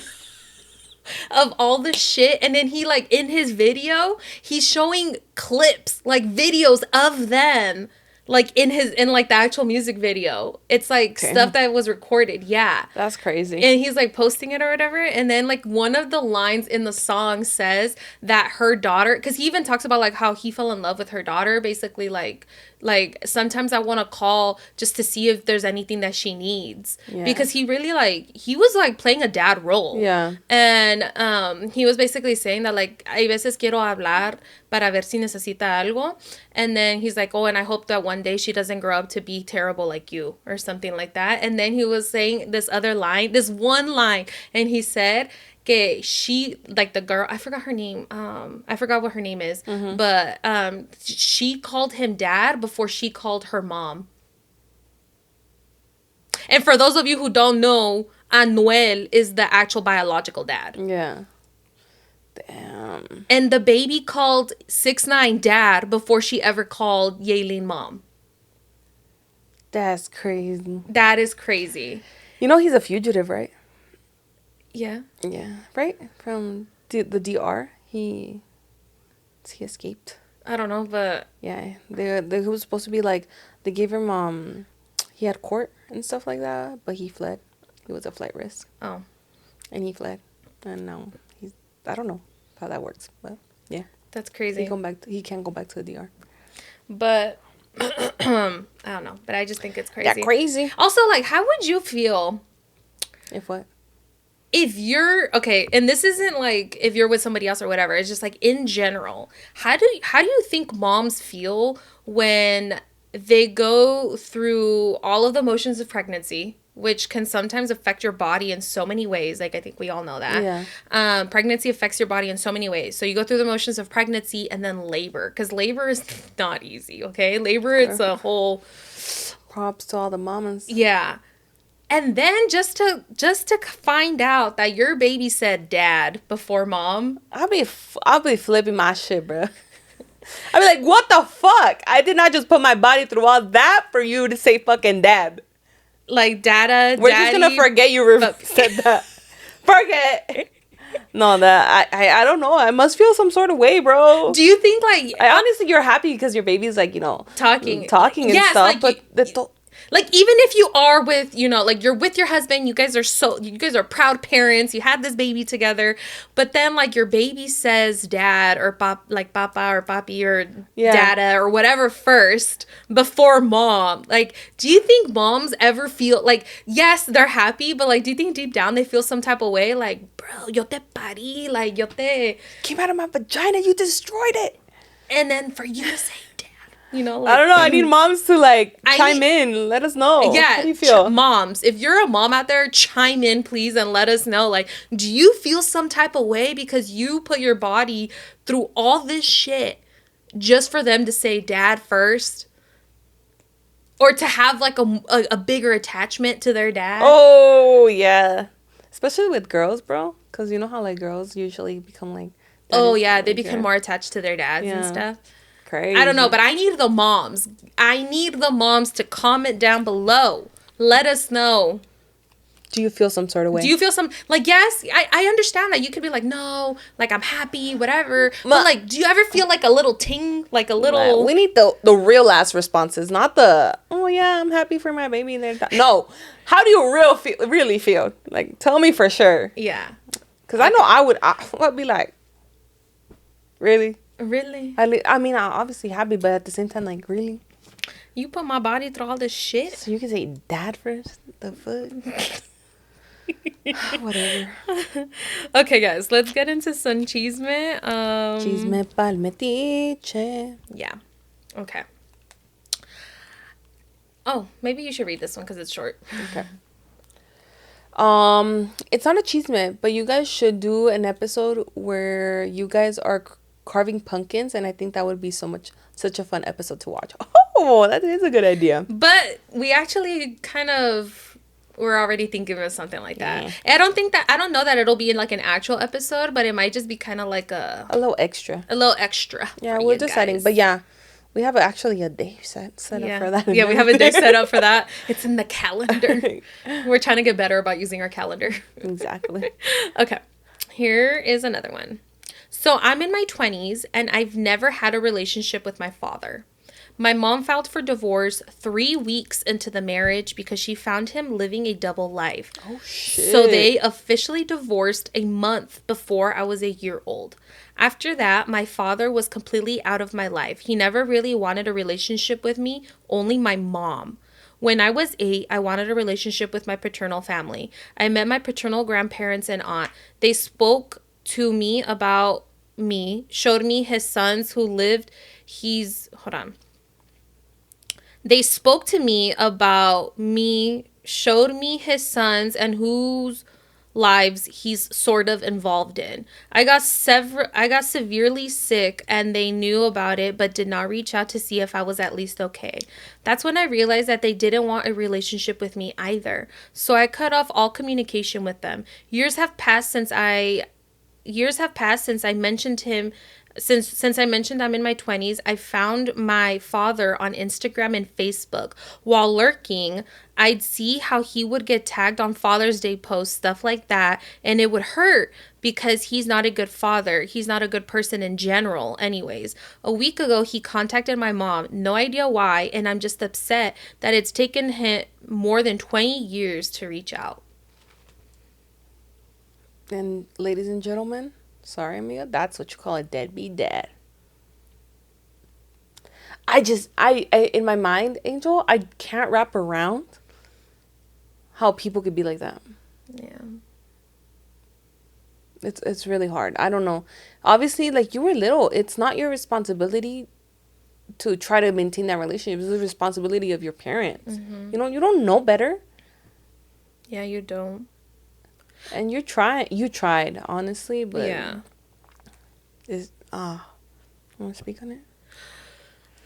of all the shit. And then he, like, in his video, he's showing clips, like, videos of them Like in like the actual music video. It's like stuff that was recorded. Yeah. That's crazy. And he's like posting it or whatever. And then like one of the lines in the song says that her daughter, because he even talks about like how he fell in love with her daughter. Basically like sometimes I want to call just to see if there's anything that she needs. Yeah. Because he really like, he was like playing a dad role. Yeah. And he was basically saying that like, hay veces quiero hablar para ver si necesita algo. And then he's like, oh, and I hope that one day she doesn't grow up to be terrible like you or something like that. And then he was saying this one line, and he said que she, like the girl, I forgot her name. I forgot what her name is, but she called him dad before she called her mom. And for those of you who don't know, Anuel is the actual biological dad. Yeah. Damn. And the baby called 6ix9ine dad before she ever called Yailin mom. That's crazy. That is crazy. You know he's a fugitive, right? Yeah. Yeah. Right? From the DR. He escaped. I don't know, but... Yeah. He was supposed to be like... They gave him... He had court and stuff like that, but he fled. He was a flight risk. Oh. And he fled. And now he's... I don't know how that works, but yeah. That's crazy. He can't go back to the DR. But... I don't know, but I just think it's crazy. Yeah, crazy. Also, like, how would you feel... If what? If you're... Okay, and this isn't, like, if you're with somebody else or whatever. It's just, like, in general. How do you think moms feel when they go through all of the motions of pregnancy, which can sometimes affect your body in so many ways. Like, I think we all know that. Yeah. Pregnancy affects your body in so many ways. So you go through the motions of pregnancy and then labor. Because labor is not easy, okay? Labor, it's a whole... Props to all the mamas. Yeah. And then just to find out that your baby said dad before mom. I'll be flipping my shit, bro. I'll be like, what the fuck? I did not just put my body through all that for you to say fucking dad. Like, dada, we're just gonna forget you said that. Forget. No, that I don't know. I must feel some sort of way, bro. Do you think like honestly, you're happy because your baby's like, you know, talking and stuff, like, but like, even if you are with, you know, like, you're with your husband, you guys are proud parents, you had this baby together, but then, like, your baby says dad or papa or papi or dada or whatever first before mom. Like, do you think moms ever feel, like, yes, they're happy, but, like, do you think deep down they feel some type of way? Like, bro, yo te pari, like, yo te... Came out of my vagina, you destroyed it. And then for you to say you know, like, I don't know. I need moms to like chime in. Let us know. Yeah. How do you feel? Moms, if you're a mom out there, chime in, please, and let us know. Like, do you feel some type of way because you put your body through all this shit just for them to say dad first? Or to have like a bigger attachment to their dad? Oh, yeah. Especially with girls, bro. Because you know how like girls usually become like... Oh, yeah. They become more attached to their dads and stuff. Crazy. I don't know, but I need the moms. I need the moms to comment down below. Let us know. Do you feel some sort of way? Do you feel some... Like, yes, I understand that. You could be like, no, like, I'm happy, whatever. But, like, do you ever feel like a little ting? Like, a little... We need the real ass responses, not the, oh, yeah, I'm happy for my baby. No. How do you really feel? Like, tell me for sure. Yeah. Because I know I'd be like, really? Really? I mean, I'm obviously happy, but at the same time, like, really? You put my body through all this shit? So you can say dad first? The fuck? Whatever. Okay, guys, let's get into some chisme. Chisme pa'l metiche. Yeah. Okay. Oh, maybe you should read this one because it's short. Okay. It's not a chisme, but you guys should do an episode where you guys are carving pumpkins, and I think that would be such a fun episode to watch. Oh, that is a good idea. But we actually kind of were already thinking of something like that. Yeah. I don't know that it'll be in like an actual episode, but it might just be kind of like a little extra. Yeah, we're deciding, but yeah, we have actually a day set up for that. Yeah, we have a day set up for that. It's in the calendar. We're trying to get better about using our calendar. Exactly. Okay, here is another one. So I'm in my 20s and I've never had a relationship with my father. My mom filed for divorce 3 weeks into the marriage because she found him living a double life. Oh, shit. So they officially divorced a month before I was a year old. After that, my father was completely out of my life. He never really wanted a relationship with me, only my mom. When I was 8, I wanted a relationship with my paternal family. I met my paternal grandparents and aunt. They spoke to me about me, showed me his sons who lived. Hold on. They spoke to me about me, showed me his sons and whose lives he's sort of involved in. I got severely sick and they knew about it but did not reach out to see if I was at least okay. That's when I realized that they didn't want a relationship with me either. So I cut off all communication with them. Years have passed since I mentioned him. Since I mentioned I'm in my 20s, I found my father on Instagram and Facebook. While lurking, I'd see how he would get tagged on Father's Day posts, stuff like that, and it would hurt because he's not a good father. He's not a good person in general anyways. A week ago, he contacted my mom, no idea why, and I'm just upset that it's taken him more than 20 years to reach out. And ladies and gentlemen, sorry, amiga, that's what you call a deadbeat dad. I in my mind, Angel, I can't wrap around how people could be like that. Yeah. It's really hard. I don't know. Obviously, like, you were little. It's not your responsibility to try to maintain that relationship. It's the responsibility of your parents. Mm-hmm. You don't know better. Yeah, you don't. And you tried, honestly, but yeah. You want to speak on it?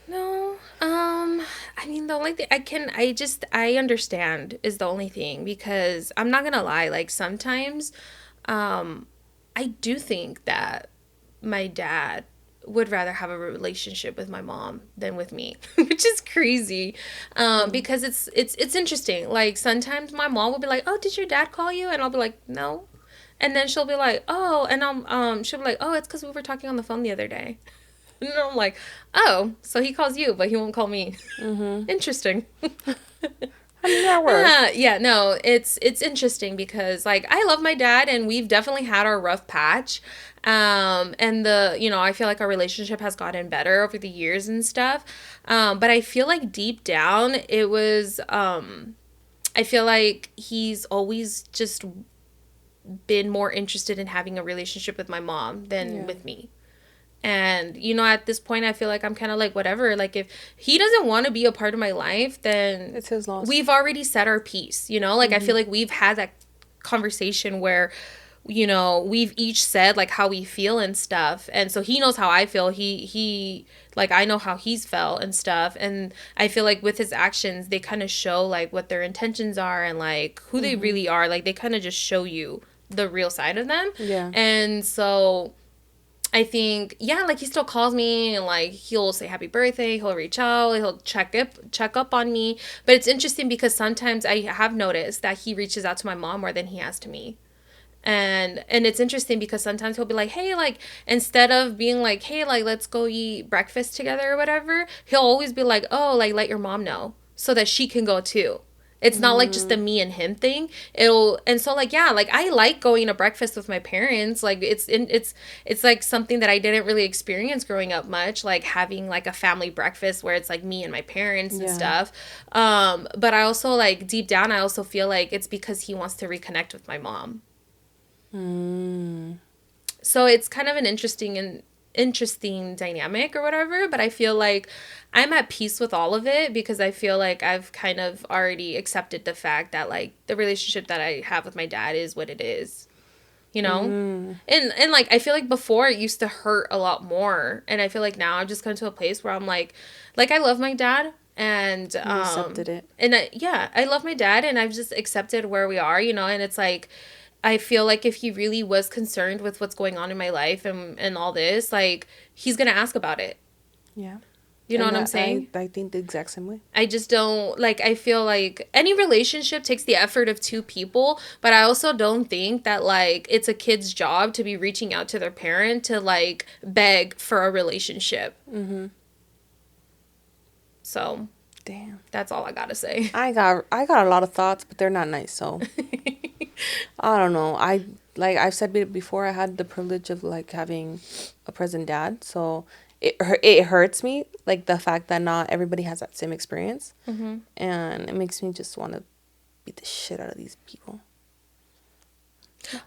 No. I mean, the only thing I understand is the only thing, because I'm not gonna lie, like, sometimes, I do think that my dad would rather have a relationship with my mom than with me, which is crazy. Because it's interesting. Like, sometimes my mom will be like, "Oh, did your dad call you?" And I'll be like, "No." And then she'll be like, "Oh," and she'll be like, "Oh, it's because we were talking on the phone the other day." And I'm like, "Oh, so he calls you, but he won't call me." Mm-hmm. Interesting. How does that work? Yeah, no, it's interesting because, like, I love my dad and we've definitely had our rough patch. And I feel like our relationship has gotten better over the years and stuff. But I feel like deep down it was, I feel like he's always just been more interested in having a relationship with my mom than with me. And, at this point, I feel like I'm kind of like, whatever. Like, if he doesn't want to be a part of my life, then it's his loss. We've already said our piece, Like, I feel like we've had that conversation where, we've each said, like, how we feel and stuff. And so he knows how I feel. He like, I know how he's felt and stuff. And I feel like with his actions, they kind of show, like, what their intentions are and, like, who they really are. Like, they kind of just show you the real side of them. Yeah. And so I think, like, he still calls me and, like, he'll say happy birthday, he'll reach out, he'll check up on me. But it's interesting because sometimes I have noticed that he reaches out to my mom more than he has to me. And it's interesting because sometimes he'll be like, "Hey," like, instead of being like, "Hey, like, let's go eat breakfast together," or whatever, he'll always be like, "Oh, like, let your mom know so that she can go too." It's not like just a me and him thing. And so, like, yeah, like, I like going to breakfast with my parents. Like, it's like something that I didn't really experience growing up much, like having like a family breakfast where it's like me and my parents and stuff. But I also, like, deep down, I also feel like it's because he wants to reconnect with my mom. So it's kind of an interesting dynamic or whatever, but I feel like I'm at peace with all of it because I feel like I've kind of already accepted the fact that, like, the relationship that I have with my dad is what it is, and like, I feel like before it used to hurt a lot more, and I feel like now I've just come to a place where I'm like I love my dad, and accepted it, and I love my dad, and I've just accepted where we are, and it's like, I feel like if he really was concerned with what's going on in my life and all this, like, he's going to ask about it. Yeah. You know what I'm saying? I think the exact same way. I just don't, like, I feel like any relationship takes the effort of two people, but I also don't think that, like, it's a kid's job to be reaching out to their parent to, like, beg for a relationship. So Damn. that's all I gotta say. I got a lot of thoughts, but they're not nice. So I don't know. I've said before, I had the privilege of like having a present dad. So it hurts me, like the fact that not everybody has that same experience, and it makes me just want to beat the shit out of these people.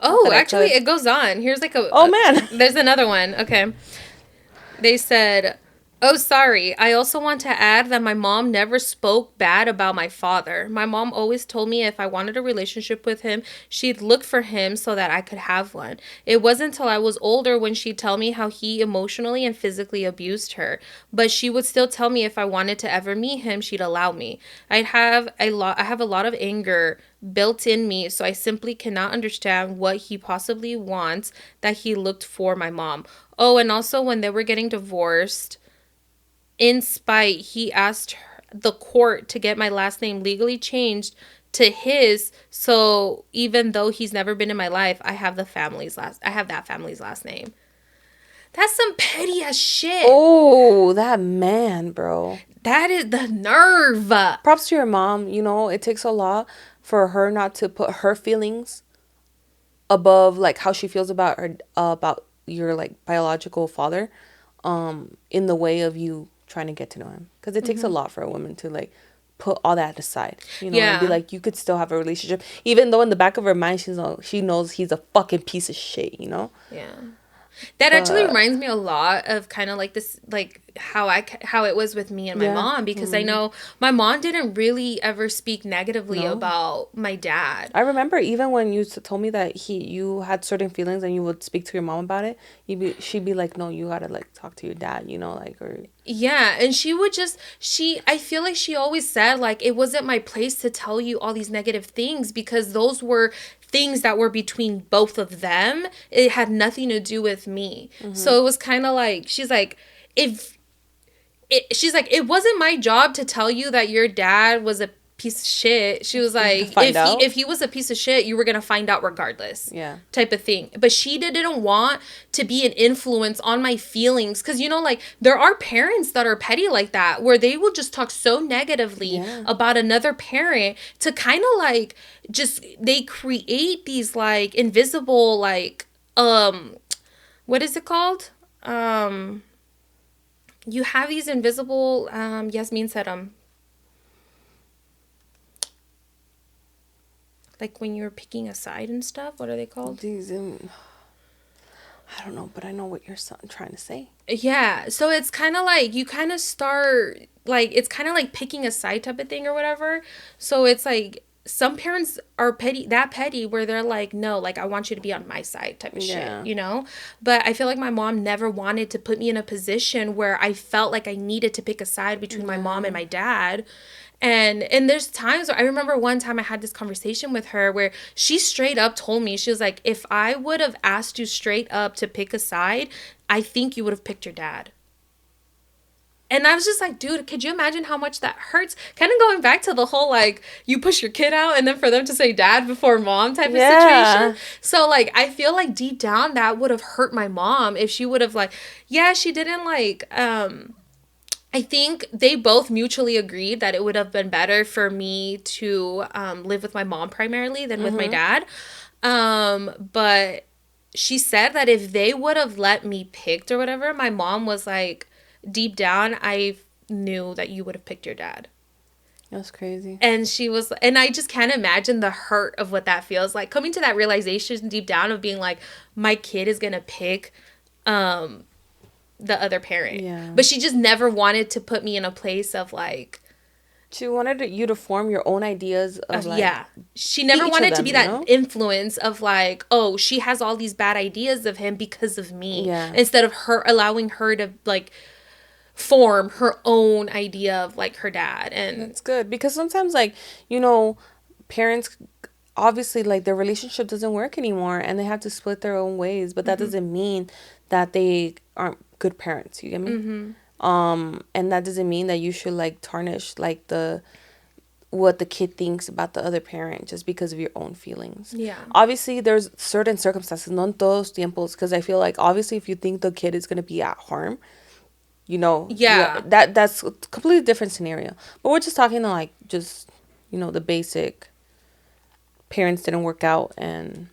Oh, actually, it goes on. Here's like man. There's another one. Okay. They said, "Oh, sorry. I also want to add that my mom never spoke bad about my father. My mom always told me if I wanted a relationship with him, she'd look for him so that I could have one. It wasn't until I was older when she'd tell me how he emotionally and physically abused her. But she would still tell me if I wanted to ever meet him, she'd allow me. I have a lot of anger built in me, so I simply cannot understand what he possibly wants that he looked for my mom. Oh, and also when they were getting divorced, in spite, he asked the court to get my last name legally changed to his. So even though he's never been in my life, I have that family's last name." That's some petty ass shit. Oh, that man, bro. That is the nerve. Props to your mom. You know, it takes a lot for her not to put her feelings above like how she feels about her about your like biological father, in the way of you trying to get to know him, because it takes a lot for a woman to like put all that aside, you know, and be like, you could still have a relationship even though in the back of her mind she knows he's a fucking piece of shit, you know. Yeah. That actually reminds me a lot of kind of like this, like how it was with me and my mom, because I know my mom didn't really ever speak negatively about my dad. I remember even when you told me that you had certain feelings and you would speak to your mom about it, she'd be like, no, you gotta like talk to your dad, you know, like, or yeah, and she would just I feel like she always said like it wasn't my place to tell you all these negative things because those were things that were between both of them. It had nothing to do with me. So it was kind of like she's like it wasn't my job to tell you that your dad was a piece of shit. She was like, if he was a piece of shit, you were gonna find out regardless. Yeah. Type of thing. But she didn't want to be an influence on my feelings, because you know, like there are parents that are petty like that, where they will just talk so negatively about another parent to kind of like just they create these like invisible like what is it called? You have these invisible Yasmin said like when you're picking a side and stuff. What are they called? These I don't know, but I know what you're trying to say. Yeah, so it's kind of like you kind of start like it's kind of like picking a side type of thing or whatever. So it's like some parents are petty where they're like, no, like I want you to be on my side type of shit, you know? But I feel like my mom never wanted to put me in a position where I felt like I needed to pick a side between my mom and my dad. And there's times where I remember one time I had this conversation with her where she straight up told me, she was like, if I would have asked you straight up to pick a side, I think you would have picked your dad. And I was just like, dude, could you imagine how much that hurts? Kind of going back to the whole, like, you push your kid out and then for them to say dad before mom type of situation. So, like, I feel like deep down that would have hurt my mom if she would have, like, yeah, she didn't, like, I think they both mutually agreed that it would have been better for me to live with my mom primarily than with my dad. But she said that if they would have let me pick or whatever, my mom was like, deep down, I knew that you would have picked your dad. That's crazy. And she was, and I just can't imagine the hurt of what that feels like. Coming to that realization deep down of being like, my kid is going to pick the other parent. Yeah. But she just never wanted to put me in a place of like, she wanted you to form your own ideas of like, yeah. She never wanted to be that influence of like, oh, she has all these bad ideas of him because of me. Yeah. Instead of her allowing her to like form her own idea of like her dad. And that's good, because sometimes like, you know, parents obviously like their relationship doesn't work anymore and they have to split their own ways, but that doesn't mean that they aren't good parents, you get me? And that doesn't mean that you should like tarnish like what the kid thinks about the other parent just because of your own feelings. Yeah. Obviously, there's certain circumstances, no en todos tiempos, because I feel like obviously if you think the kid is going to be at harm, Yeah. that's a completely different scenario. But we're just talking to like just the basic parents didn't work out and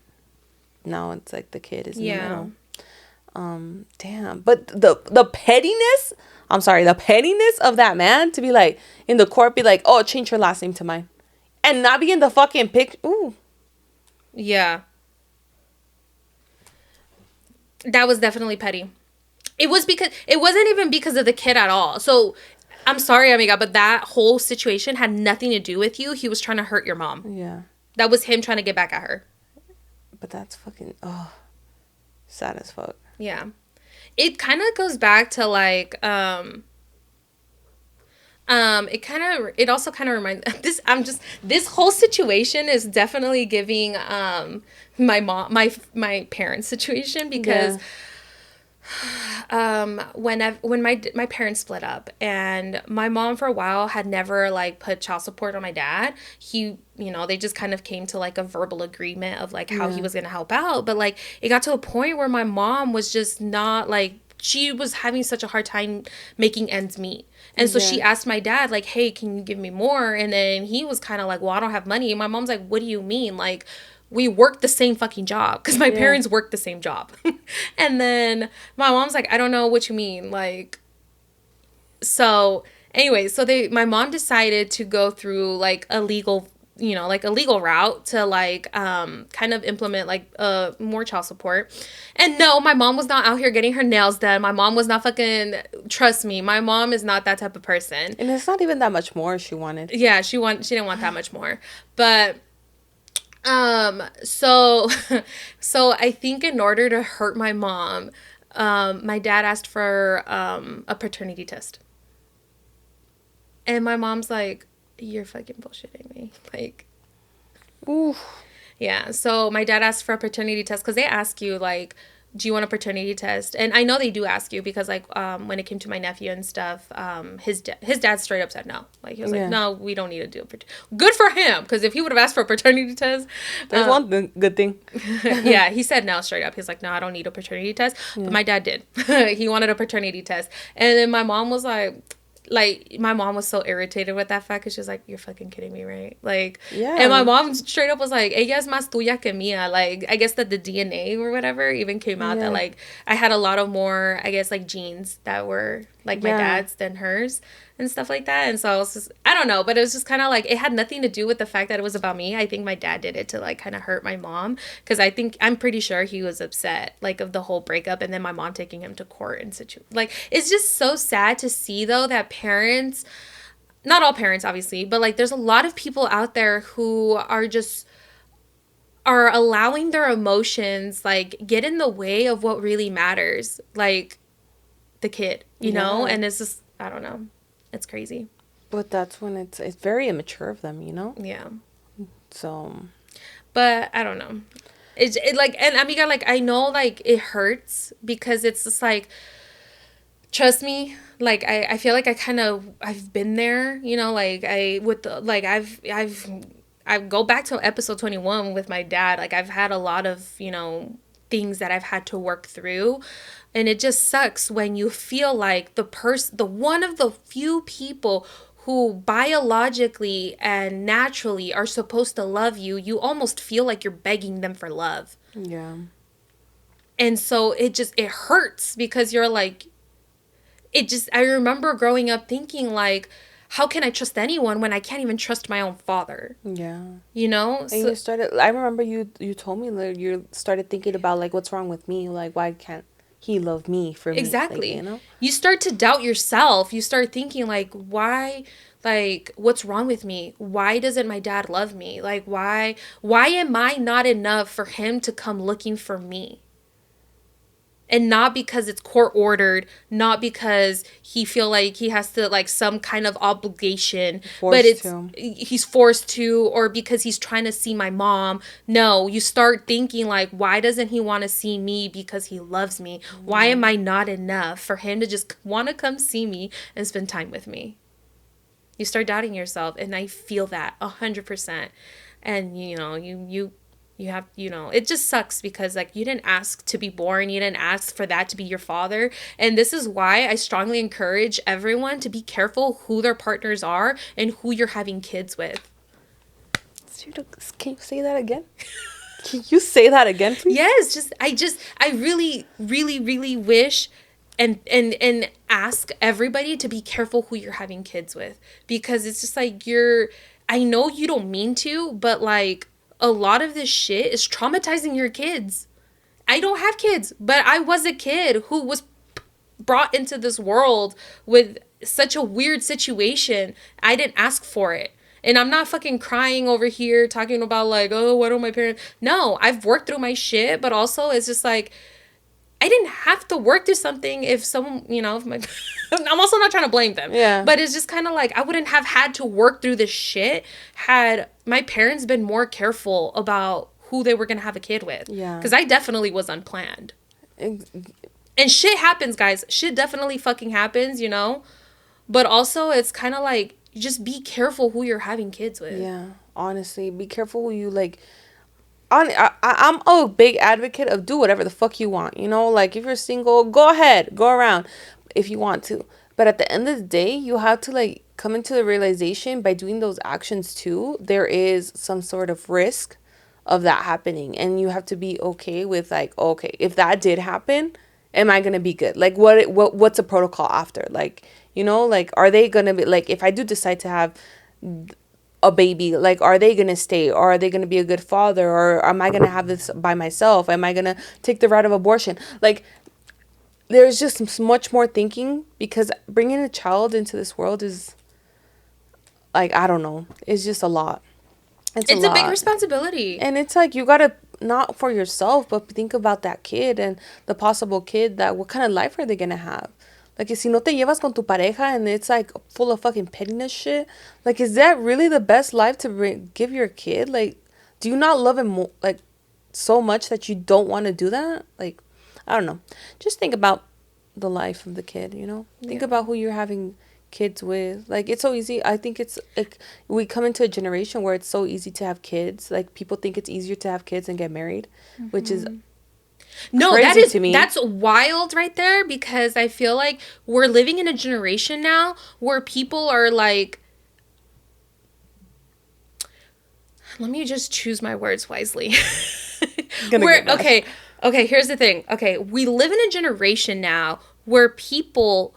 now it's like the kid is in the middle. Damn. But the pettiness, I'm sorry, the pettiness of that man to be like in the court, be like, oh, change your last name to mine, and not be in the fucking pic. Ooh. Yeah. That was definitely petty. It wasn't even because of the kid at all. So I'm sorry, amiga, but that whole situation had nothing to do with you. He was trying to hurt your mom. Yeah. That was him trying to get back at her. But that's fucking sad as fuck. Yeah. It kind of goes back to like it also kind of reminds this whole situation is definitely giving my parents' situation because when my parents split up and my mom for a while had never like put child support on my dad. They just kind of came to like a verbal agreement of like how he was going to help out, but like it got to a point where my mom was just not like, she was having such a hard time making ends meet. And so she asked my dad, like, hey, can you give me more? And then he was kind of like, well, I don't have money. And my mom's like, what do you mean? Like, we worked the same fucking job because my parents worked the same job. And then my mom's like, I don't know what you mean. Like, so anyway, my mom decided to go through like a legal route to like kind of implement like more child support. And no, my mom was not out here getting her nails done. My mom was not fucking, trust me, my mom is not that type of person. And it's not even that much more she wanted. Yeah, she didn't want that much more. But so I think in order to hurt my mom, my dad asked for a paternity test. And my mom's like, you're fucking bullshitting me. Like, oof. Yeah. So my dad asked for a paternity test because they ask you, like, do you want a paternity test? And I know they do ask you because, like, when it came to my nephew and stuff, his dad straight up said no. Like, he was like, no, we don't need to do it. Good for him, because if he would have asked for a paternity test. There's one good thing. Yeah, he said no straight up. He's like, no, I don't need a paternity test. Yeah. But my dad did. He wanted a paternity test. And then my mom was like, my mom was so irritated with that fact because she's like, you're fucking kidding me, right? Like, yeah. And my mom straight up was like, ella es más tuya que mía. Like, I guess that the DNA or whatever even came out that, like, I had a lot of more, I guess, like, genes that were, like, my dad's than hers and stuff like that. And so I was just, I don't know, but it was just kind of like, it had nothing to do with the fact that it was about me. I think my dad did it to, like, kind of hurt my mom because I'm pretty sure he was upset, like, of the whole breakup and then my mom taking him to court and like, it's just so sad to see, though, that parents, not all parents, obviously, but, like, there's a lot of people out there who are allowing their emotions, like, get in the way of what really matters, like, the kid, you know? And it's just, I don't know. It's crazy. But that's when it's very immature of them, you know? Yeah. So. But I don't know. It like, and amiga, like, I know, like, it hurts because it's just like, trust me, like, I feel like I've been there, you know, like, I go back to episode 21 with my dad. Like, I've had a lot of, you know, things that I've had to work through. And it just sucks when you feel like the one of the few people who biologically and naturally are supposed to love you, you almost feel like you're begging them for love. Yeah. And so it hurts because you're like, I remember growing up thinking like, how can I trust anyone when I can't even trust my own father? Yeah. You know? And I remember you told me that you started thinking about like, what's wrong with me? Like, why can't he love me for me? Exactly. Like, you know? You start to doubt yourself. You start thinking like, why, like, what's wrong with me? Why doesn't my dad love me? Like, why am I not enough for him to come looking for me? And not because it's court ordered, not because he feel like he has to, like, some kind of obligation, but he's forced to, or because he's trying to see my mom. No, you start thinking like, why doesn't he want to see me? Because he loves me. Why am I not enough for him to just want to come see me and spend time with me? You start doubting yourself, and I feel that 100%. And you know, you You have, it just sucks because like you didn't ask to be born, you didn't ask for that to be your father. And this is why I strongly encourage everyone to be careful who their partners are and who you're having kids with. Can you say that again? Can you say that again, please? Yes, I really, really, really wish and ask everybody to be careful who you're having kids with, because it's just like I know you don't mean to, but like a lot of this shit is traumatizing your kids. I don't have kids, but I was a kid who was brought into this world with such a weird situation. I didn't ask for it. And I'm not fucking crying over here talking about like, oh, what are my parents? No, I've worked through my shit, but also it's just like, I didn't have to work through something if someone, if my, I'm also not trying to blame them. Yeah. But it's just kind of like, I wouldn't have had to work through this shit had my parents been more careful about who they were going to have a kid with. Yeah. Because I definitely was unplanned. And shit happens, guys. Shit definitely fucking happens, But also, it's kind of like, just be careful who you're having kids with. Yeah. Honestly, be careful who you like. I'm a big advocate of do whatever the fuck you want. Like if you're single, go ahead, go around if you want to. But at the end of the day, you have to like come into the realization by doing those actions too, there is some sort of risk of that happening. And you have to be okay with like, okay, if that did happen, am I going to be good? Like what's a protocol after? Like, like, are they going to be like, if I do decide to have a baby, like, are they gonna stay, or are they gonna be a good father, or am I gonna have this by myself? Am I gonna take the route of abortion? Like, there's just much more thinking, because bringing a child into this world is like, I don't know, it's just a lot. It's a big responsibility, and it's like you gotta, not for yourself, but think about that kid and the possible kid, that what kind of life are they gonna have? Like, si no te llevas con tu pareja and it's, like, full of fucking pettiness shit, like, is that really the best life to give your kid? Like, do you not love him, like, so much that you don't want to do that? Like, I don't know. Just think about the life of the kid, Think about who you're having kids with. Like, it's so easy. I think it's, like, we come into a generation where it's so easy to have kids. Like, people think it's easier to have kids and get married, which is... No, that's wild right there, because I feel like we're living in a generation now where people are like, let me just choose my words wisely. Okay, here's the thing. Okay, we live in a generation now where people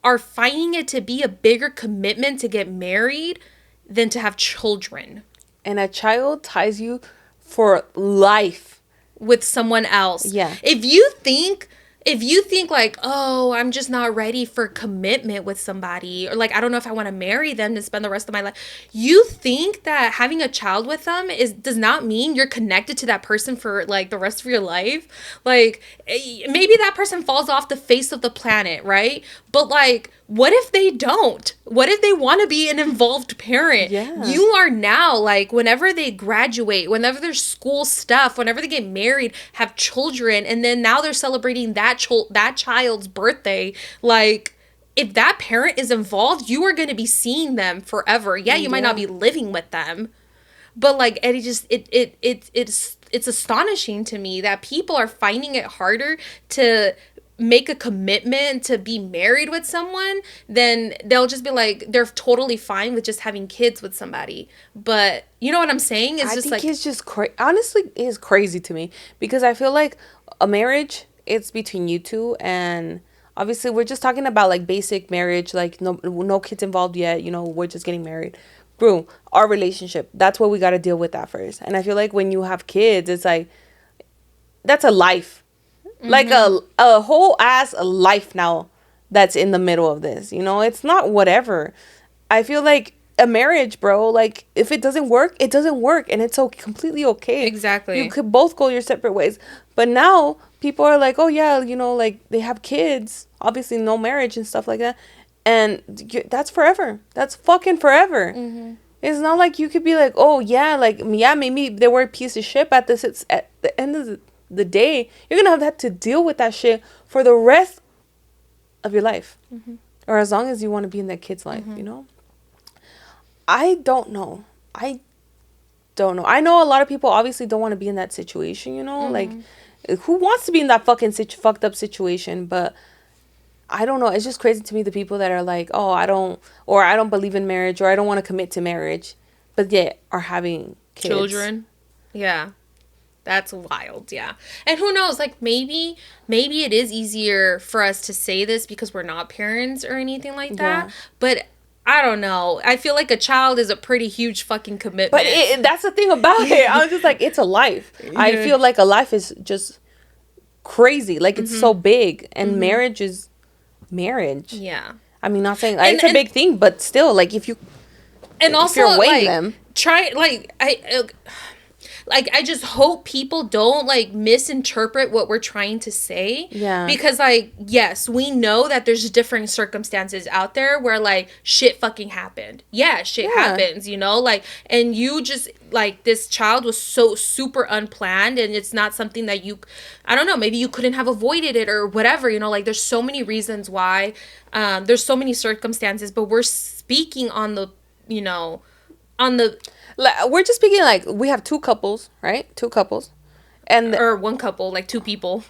are finding it to be a bigger commitment to get married than to have children. And a child ties you for life with someone else. Yeah. If you think like, oh, I'm just not ready for commitment with somebody, or like, I don't know if I want to marry them to spend the rest of my life, you think that having a child with them does not mean you're connected to that person for like the rest of your life. Like, maybe that person falls off the face of the planet, right? But like, what if they don't? What if they want to be an involved parent? Yeah. You are now, like, whenever they graduate, whenever there's school stuff, whenever they get married, have children, and then now they're celebrating that child's birthday, like, if that parent is involved, you are going to be seeing them forever. Yeah, you might not be living with them, but like, Eddie, just it's astonishing to me that people are finding it harder to make a commitment to be married with someone, then they'll just be like, they're totally fine with just having kids with somebody. But you know what I'm saying? I think it's just honestly, it's crazy to me, because I feel like a marriage, it's between you two, and obviously we're just talking about like basic marriage, like no kids involved yet, we're just getting married. Bro, our relationship, that's what we got to deal with at first. And I feel like when you have kids, it's like, that's a life. Like a whole ass life now that's in the middle of this, it's not whatever. I feel like a marriage, bro, like, if it doesn't work, it doesn't work, and it's completely okay. Exactly. You could both go your separate ways. But now people are like, oh yeah, like, they have kids, obviously no marriage and stuff like that, and that's forever. That's fucking forever. It's not like you could be like, oh yeah, like, yeah, maybe they were a piece of shit, but it's at the end of the day, you're gonna have to deal with that shit for the rest of your life, or as long as you want to be in that kid's life. I don't know. don't know. I know a lot of people obviously don't want to be in that situation, you know? Like, who wants to be in that fucking fucked up situation? But I don't know. It's just crazy to me, the people that are like, oh, I don't believe in marriage, or I don't want to commit to marriage, but yet are having kids. Children. Yeah. That's wild. Yeah. And who knows, like maybe it is easier for us to say this because we're not parents or anything like that. Yeah. But I don't know. I feel like a child is a pretty huge fucking commitment. But that's the thing about it. I was just like, it's a life. Yeah. I feel like a life is just crazy. Like, it's so big. And marriage is marriage. Yeah. I mean, not saying like, it's a big thing, but still, like, if you... And also, you're weighing them... Try, like, I just hope people don't, like, misinterpret what we're trying to say. Yeah. Because, like, yes, we know that there's different circumstances out there where, like, shit fucking happened. Yeah, shit happens, you know? Like, and you just, like, this child was so super unplanned, and it's not something that you, I don't know, maybe you couldn't have avoided it or whatever, you know? Like, there's so many reasons why. There's so many circumstances, but we're speaking on the, you know, on the... We're just speaking, like, we have two couples, right? Two couples. Or one couple, like two people.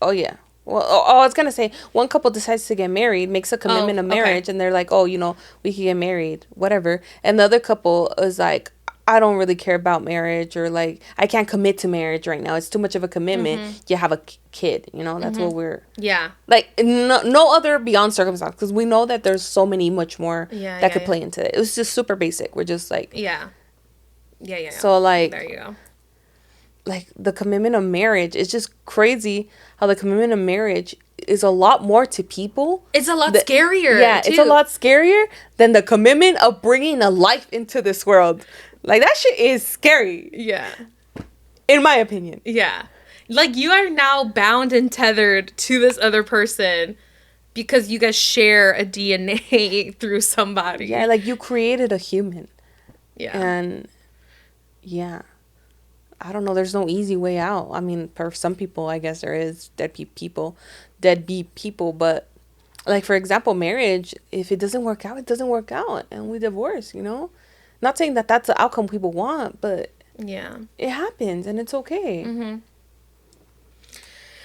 Oh, yeah. Well, I was going to say, one couple decides to get married, makes a commitment of marriage, and they're like, oh, you know, we can get married, whatever. And the other couple is like, I don't really care about marriage, or, like, I can't commit to marriage right now. It's too much of a commitment. You have a kid, you know? That's what we're... Yeah. Like, no other beyond circumstance, because we know that there's so many much more that could play into it. It was just super basic. We're just like... Yeah. So, like... There you go. Like, the commitment of marriage, it's just crazy how the commitment of marriage is a lot more to people. It's a lot scarier. Yeah, too. It's a lot scarier than the commitment of bringing a life into this world. Like, that shit is scary. Yeah. In my opinion. Yeah. Like, you are now bound and tethered to this other person because you guys share a DNA through somebody. Yeah, like, you created a human. Yeah. And, yeah. I don't know. There's no easy way out. I mean, for some people, I guess there is deadbeat people. But, like, for example, marriage, if it doesn't work out, it doesn't work out. And we divorce, you know? Not saying that that's the outcome people want, but yeah, it happens and it's okay.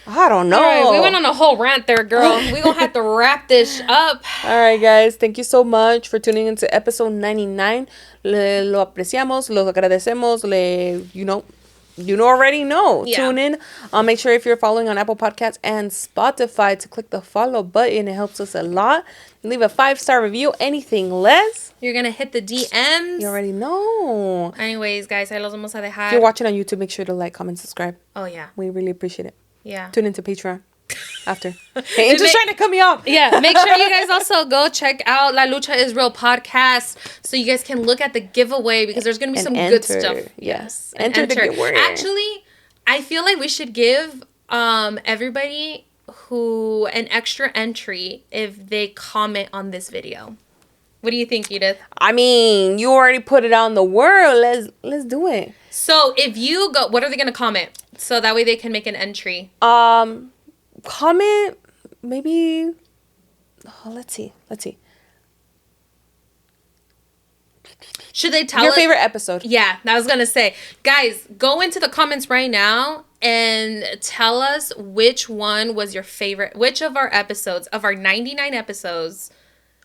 I don't know. All right, we went on a whole rant there, girl. We're going to have to wrap this up. All right, guys. Thank you so much for tuning into episode 99. Lo apreciamos, lo agradecemos, you already know. Yeah. Tune in. Make sure if you're following on Apple Podcasts and Spotify to click the follow button. It helps us a lot. Leave a 5-star review. Anything less, you're going to hit the DMs. You already know. Anyways, guys, ahí los vamos a dejar. If you're watching on YouTube, make sure to like, comment, subscribe. Oh, yeah. We really appreciate it. Yeah. Tune into Patreon after. Hey, it's just trying to cut me off. Yeah. Make sure you guys also go check out La Lucha is Real podcast so you guys can look at the giveaway because there's going to be some good stuff. Yes. Enter the giveaway. Actually, I feel like we should give everybody who an extra entry if they comment on this video. What do you think, Edith? I mean, you already put it out in the world. Let's do it. So if you go, what are they going to comment? So that way they can make an entry. Comment maybe. Oh, let's see. Should they tell your favorite episode? Yeah, I was gonna say, guys, go into the comments right now and tell us which one was your favorite. Which of our episodes, of our 99 episodes,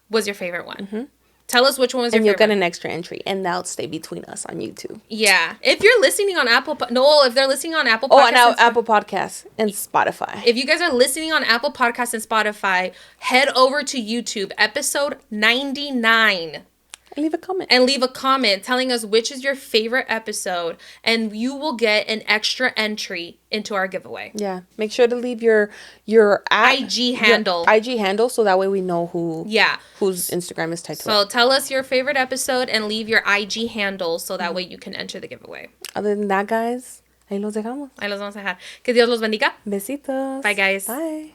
was your favorite one? Tell us which one was your favorite. And you'll get an extra entry, and that'll stay between us on YouTube. Yeah. If you're listening on if they're listening on Apple Podcasts. Oh, and Apple Podcasts and Spotify. If you guys are listening on Apple Podcasts and Spotify, head over to YouTube, episode 99. And leave a comment telling us which is your favorite episode, and you will get an extra entry into our giveaway. Yeah. Make sure to leave your IG handle. Your IG handle, so that way we know whose Instagram is tied to it. So tell us your favorite episode and leave your IG handle so that way you can enter the giveaway. Other than that, guys, ahí los dejamos. Ahí los vamos a dejar. Que Dios los bendiga. Besitos. Bye, guys. Bye.